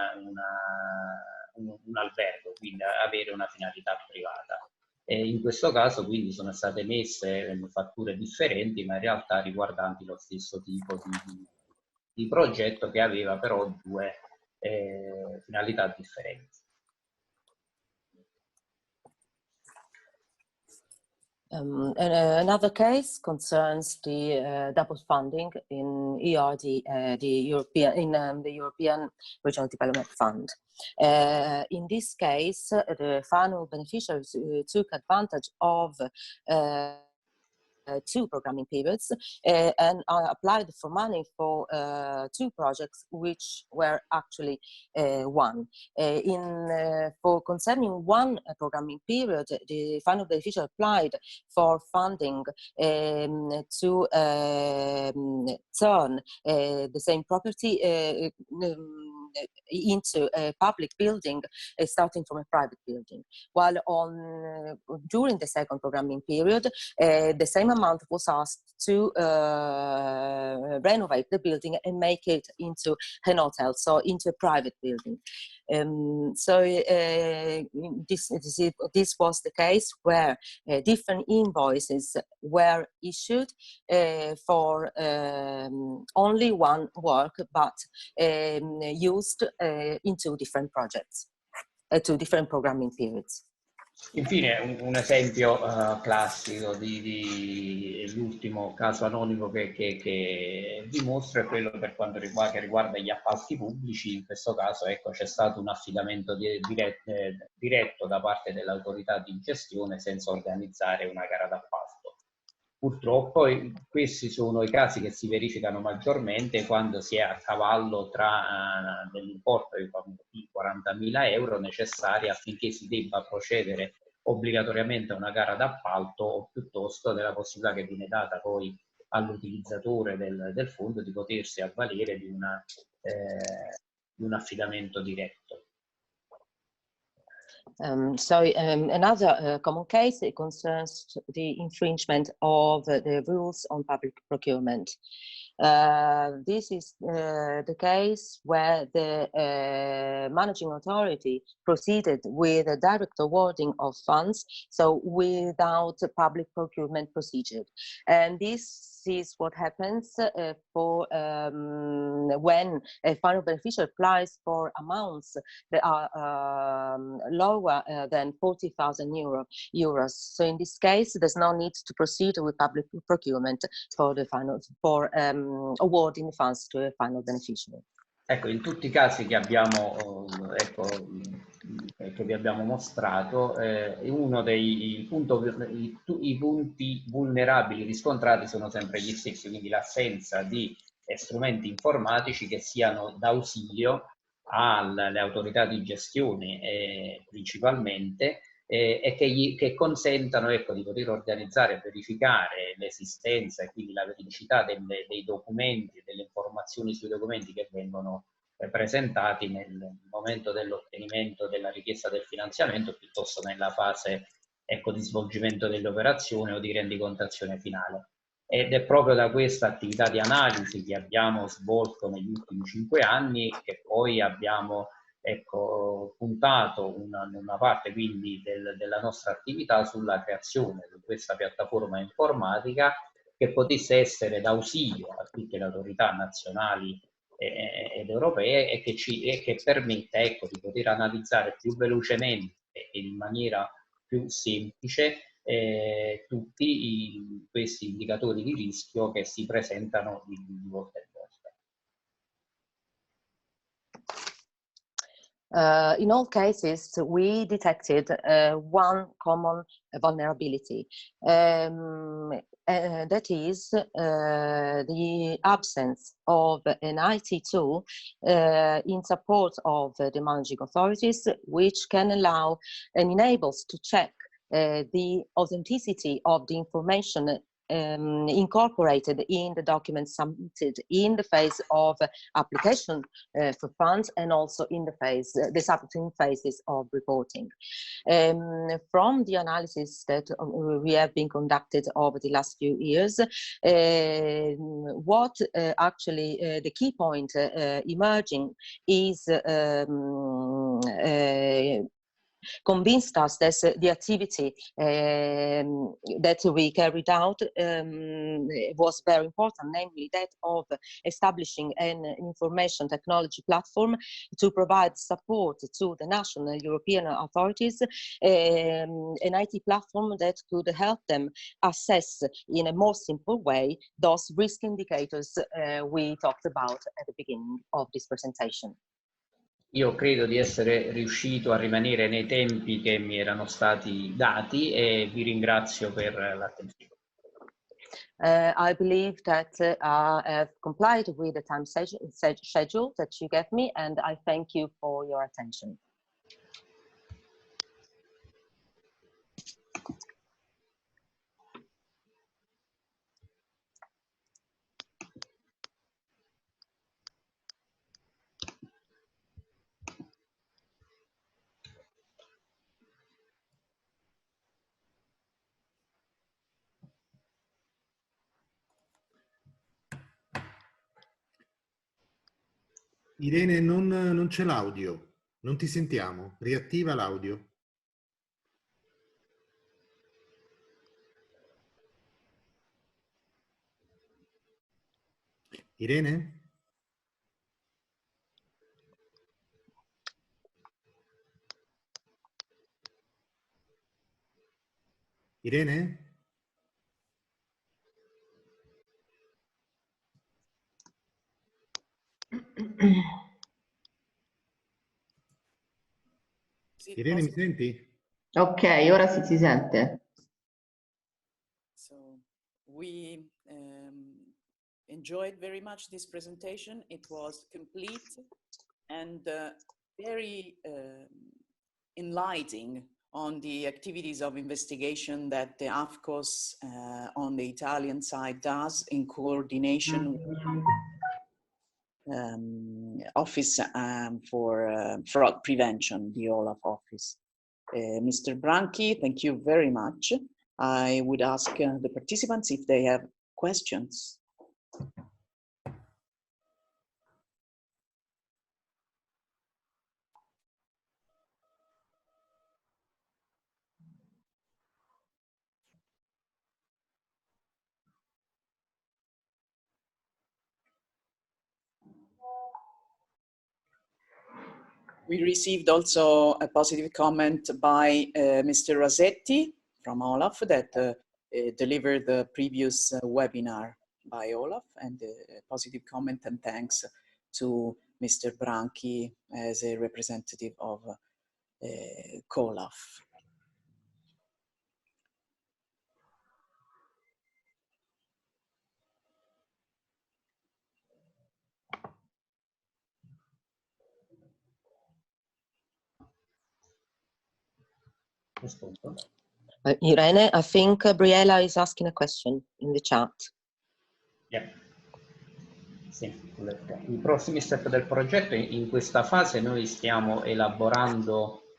albergo, quindi avere una finalità privata. E in questo caso quindi sono state messe fatture differenti, ma in realtà riguardanti lo stesso tipo di progetto, che aveva però due finalità differenti. Another case concerns the double funding in ERD, the European Regional Development Fund. In this case, the final beneficiaries took advantage of 2 programming periods, and I applied for money for 2 projects, which were actually 1. For concerning 1 programming period, the final beneficiary applied for funding to turn the same property into a public building, starting from a private building. While during the 2nd programming period, the same amount was asked to renovate the building and make it into an hotel, so into a private building. This was the case where different invoices were issued for only 1 work, but used in 2 different projects, 2 different programming periods. Infine, un esempio classico di l'ultimo caso anonimo che dimostra è quello per quanto riguarda gli appalti pubblici. In questo caso, ecco, c'è stato un affidamento diretto da parte dell'autorità di gestione senza organizzare una gara d'appalto. Purtroppo questi sono i casi che si verificano maggiormente quando si è a cavallo tra dell'importo di 40.000 euro necessari affinché si debba procedere obbligatoriamente a una gara d'appalto, o piuttosto della possibilità che viene data poi all'utilizzatore del fondo di potersi avvalere di un affidamento diretto. Another common case, it concerns the infringement of the rules on public procurement. This is the case where the managing authority proceeded with a direct awarding of funds, so without a public procurement procedure. And this is what happens for when a final beneficiary applies for amounts that are lower than 40,000 euros. So in this case, there's no need to proceed with public procurement for awarding funds to a final beneficiary. Ecco, in tutti i casi che abbiamo, che vi abbiamo mostrato, uno dei i punti vulnerabili riscontrati sono sempre gli stessi, quindi l'assenza di strumenti informatici che siano d'ausilio alle autorità di gestione principalmente, e che consentano, ecco, di poter organizzare e verificare l'esistenza e quindi la veridicità dei documenti, delle informazioni sui documenti che vengono presentati nel momento dell'ottenimento della richiesta del finanziamento, piuttosto nella fase, ecco, di svolgimento delle operazioni o di rendicontazione finale. Ed è proprio da questa attività di analisi che abbiamo svolto negli ultimi 5 anni che poi abbiamo, ecco, puntato una parte quindi della nostra attività sulla creazione di questa piattaforma informatica che potesse essere d'ausilio a tutte le autorità nazionali ed europee e che permetta, ecco, di poter analizzare più velocemente e in maniera più semplice tutti questi indicatori di rischio che si presentano di volta in volta. In all cases, we detected one common vulnerability. That is the absence of an IT tool in support of the managing authorities, which can allow and enables to check the authenticity of the information incorporated in the documents submitted in the phase of application for funds and also in the subsequent phases of reporting. From the analysis that we have been conducted over the last few years, what actually the key point emerging is convinced us that the activity that we carried out was very important, namely that of establishing an information technology platform to provide support to the national and European authorities, an IT platform that could help them assess in a more simple way those risk indicators we talked about at the beginning of this presentation. Io credo di essere riuscito a rimanere nei tempi che mi erano stati dati e vi ringrazio per l'attenzione. I believe that I have complied with the time schedule that you gave me, and I thank you for your attention. Irene, non c'è l'audio, non ti sentiamo. Riattiva l'audio. Irene? Irene? Irene, mi senti? Ok, ora si sente. So we enjoyed very much this presentation. It was complete and very enlightening on the activities of investigation that the AFCOS on the Italian side does in coordination with Office for Fraud Prevention, the OLAF office. Mr. Branchi, thank you very much. I would ask the participants if they have questions. We received also a positive comment by Mr. Rossetti from Olaf that delivered the previous webinar by Olaf, and a positive comment and thanks to Mr. Branchi as a representative of COLAF. Irene, I think Briella is asking a question in the chat. Yeah. Sì. I prossimi step del progetto, in questa fase noi stiamo elaborando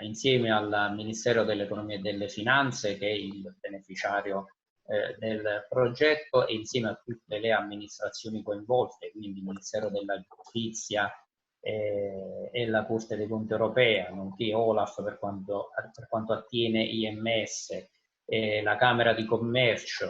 insieme al Ministero dell'Economia e delle Finanze, che è il beneficiario del progetto, e insieme a tutte le amministrazioni coinvolte, quindi il Ministero della Giustizia e la Corte dei Conti Europea, nonché OLAF per quanto attiene IMS, la Camera di Commercio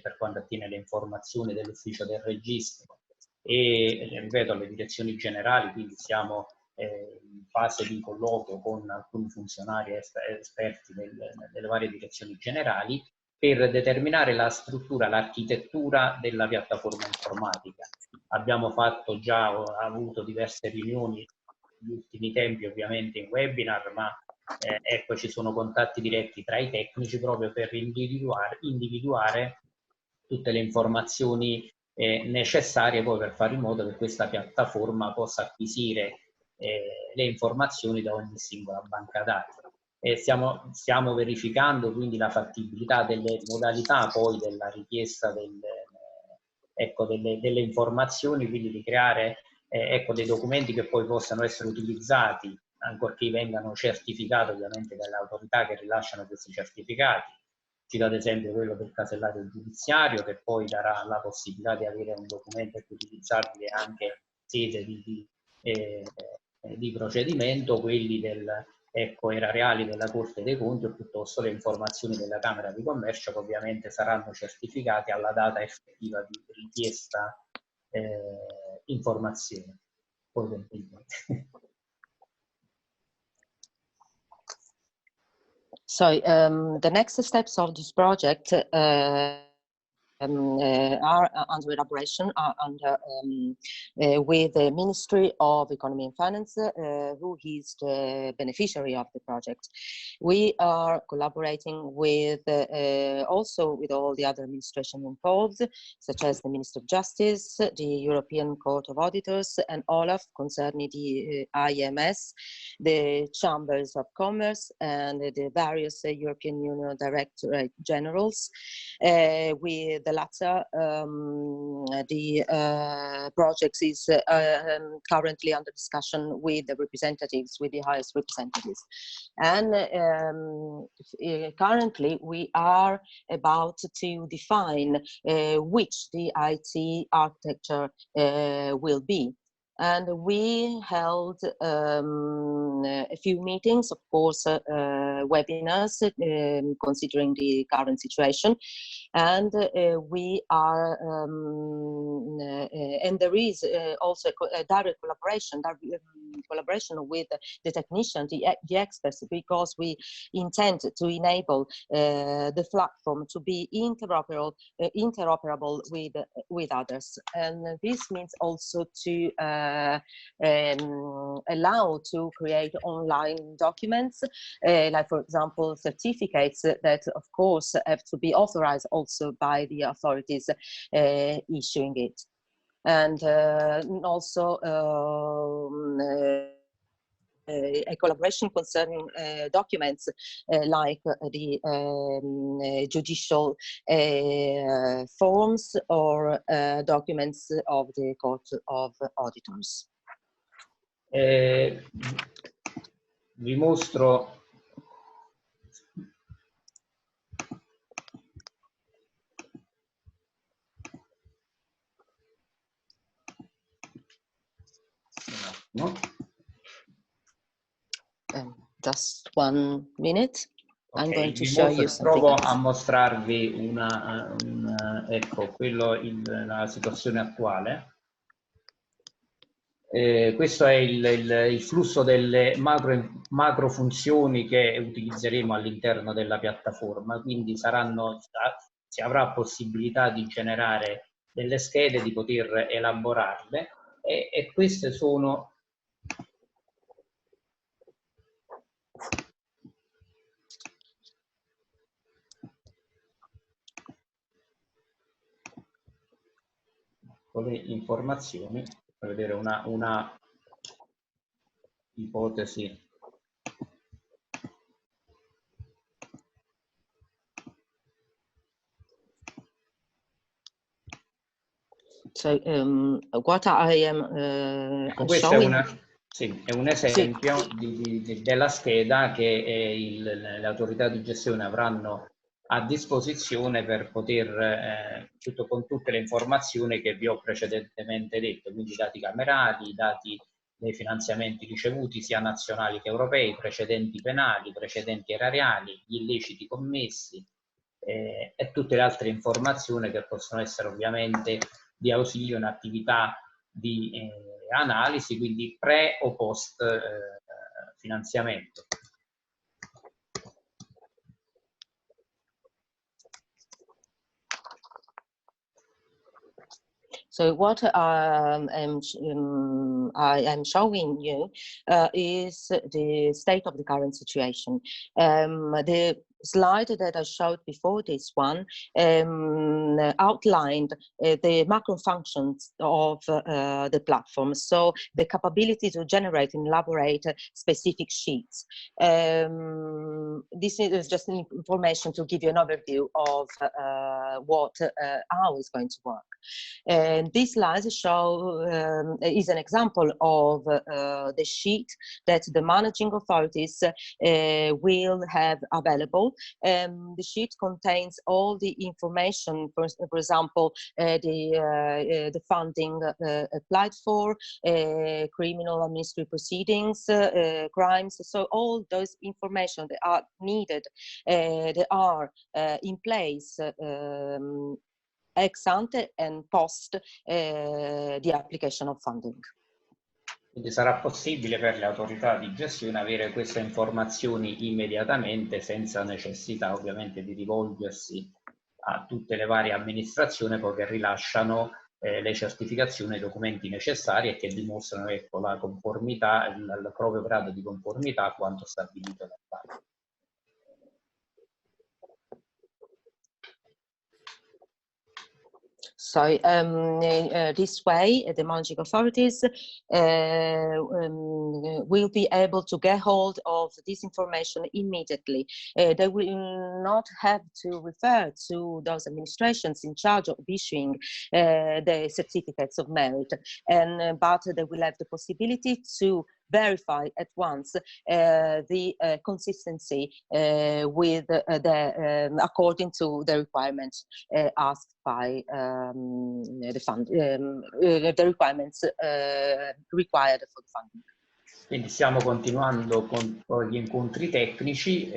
per quanto attiene le informazioni dell'Ufficio del Registro e, ripeto, alle direzioni generali, quindi siamo in fase di colloquio con alcuni funzionari esperti delle varie direzioni generali per determinare la struttura, l'architettura della piattaforma informatica. Abbiamo avuto diverse riunioni negli ultimi tempi, ovviamente in webinar, ma ecco, ci sono contatti diretti tra i tecnici proprio per individuare tutte le informazioni necessarie poi per fare in modo che questa piattaforma possa acquisire le informazioni da ogni singola banca dati. Stiamo verificando quindi la fattibilità delle modalità poi della richiesta delle informazioni, quindi di creare dei documenti che poi possano essere utilizzati, ancorché vengano certificati ovviamente dalle autorità che rilasciano questi certificati. Cito ad esempio quello del casellario giudiziario, che poi darà la possibilità di avere un documento utilizzabile anche in sede di procedimento, quelli erariali della Corte dei Conti, o piuttosto le informazioni della Camera di Commercio, che ovviamente saranno certificate alla data effettiva di richiesta informazione. So the next steps of this project are under elaboration with the Ministry of Economy and Finance, who is the beneficiary of the project. We are collaborating with also with all the other administration involved, such as the Minister of Justice, the European Court of Auditors, and OLAF concerning the IMS, the Chambers of Commerce, and the various European Union Directorate Generals. With the latter, the project is currently under discussion with the representatives, with the highest representatives. And currently we are about to define which the IT architecture will be. And we held a few meetings, of course, webinars, considering the current situation. And we are, and there is also a direct collaboration with the technicians, the experts, because we intend to enable the platform to be interoperable with others. And this means also to allow to create online documents, like for example certificates that of course have to be authorized also by the authorities issuing it. And also a collaboration concerning documents like the judicial forms or documents of the Court of Auditors. Vi mostro no? Just 1 minute. Okay, I'm going to show you something provo else. a mostrarvi ecco, la situazione attuale. Questo è il flusso delle macro funzioni che utilizzeremo all'interno della piattaforma, quindi si avrà possibilità di generare delle schede, di poter elaborarle e queste sono le informazioni per vedere una ipotesi. So what I am Questo showing... è un esempio della scheda che le autorità di gestione avranno a disposizione per poter, con tutte le informazioni che vi ho precedentemente detto, quindi dati camerali, dati dei finanziamenti ricevuti sia nazionali che europei, precedenti penali, precedenti erariali, gli illeciti commessi e tutte le altre informazioni che possono essere ovviamente di ausilio in attività di analisi, quindi pre o post finanziamento. So what I am showing you is the state of the current situation. The slide that I showed before this one outlined the macro functions of the platform, so the capability to generate and elaborate specific sheets. This is just information to give you an overview of how it's going to work. And this slide show is an example of the sheet that the managing authorities will have available. The sheet contains all the information, for example, the funding applied for, criminal administrative proceedings, crimes. So all those information that are needed, they are in place ex ante and post the application of funding. Quindi sarà possibile per le autorità di gestione avere queste informazioni immediatamente senza necessità ovviamente di rivolgersi a tutte le varie amministrazioni poi che rilasciano le certificazioni e i documenti necessari e che dimostrano, ecco, la conformità, il proprio grado di conformità a quanto stabilito dal PIF. So this way, the managing authorities will be able to get hold of this information immediately. They will not have to refer to those administrations in charge of issuing the certificates of merit, but they will have the possibility to verify at once the consistency with according to the requirements asked by the requirements required for the funding. Quindi stiamo continuando con gli incontri tecnici,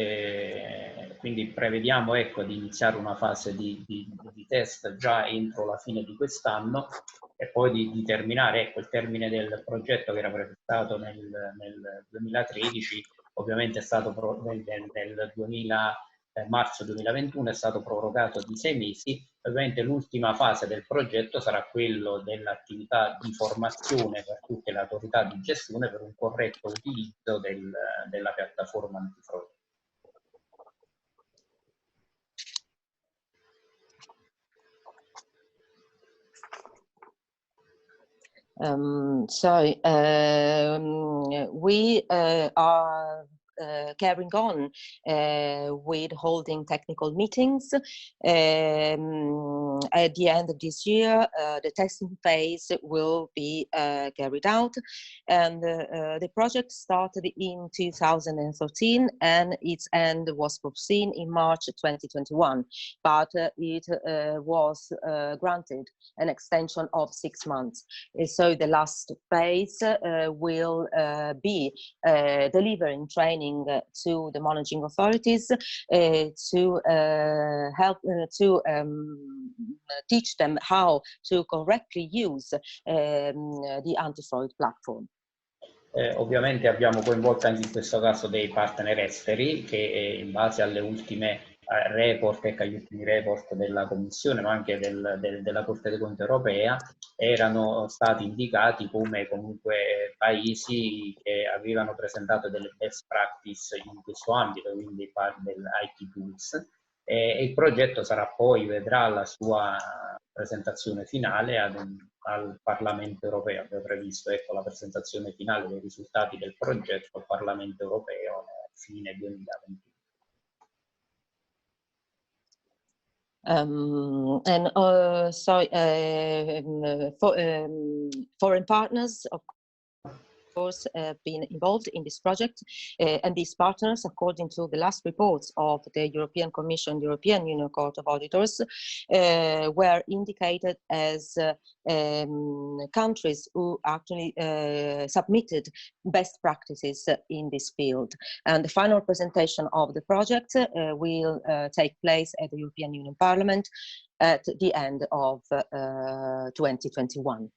quindi prevediamo, ecco, di iniziare una fase di test già entro la fine di quest'anno e poi di terminare, ecco, il termine del progetto che era prefissato nel 2013, ovviamente è stato nel marzo 2021 è stato prorogato di 6 mesi. Ovviamente l'ultima fase del progetto sarà quello dell'attività di formazione per tutte le autorità di gestione per un corretto utilizzo della piattaforma antifrode. We are carrying on with holding technical meetings. At the end of this year, the testing phase will be carried out, and the project started in 2013 and its end was foreseen in March 2021, but it was granted an extension of 6 months. So the last phase will be delivering training to the managing authorities to help to teach them how to correctly use the anti-fraud platform. Ovviamente abbiamo coinvolto anche in questo caso dei partner esteri che in base alle ultime report e agli ultimi report della Commissione ma anche della Corte dei Conti europea erano stati indicati come comunque paesi che avevano presentato delle best practice in questo ambito, quindi dell'IT Tools. Il progetto sarà poi, vedrà la sua presentazione finale al Parlamento europeo. Abbiamo previsto, ecco, la presentazione finale dei risultati del progetto al Parlamento europeo a fine 2021. Foreign partners, of course, have been involved in this project, and these partners, according to the last reports of the European Commission, the European Union Court of Auditors, were indicated as countries who actually submitted best practices in this field. And the final presentation of the project will take place at the European Union Parliament at the end of 2021.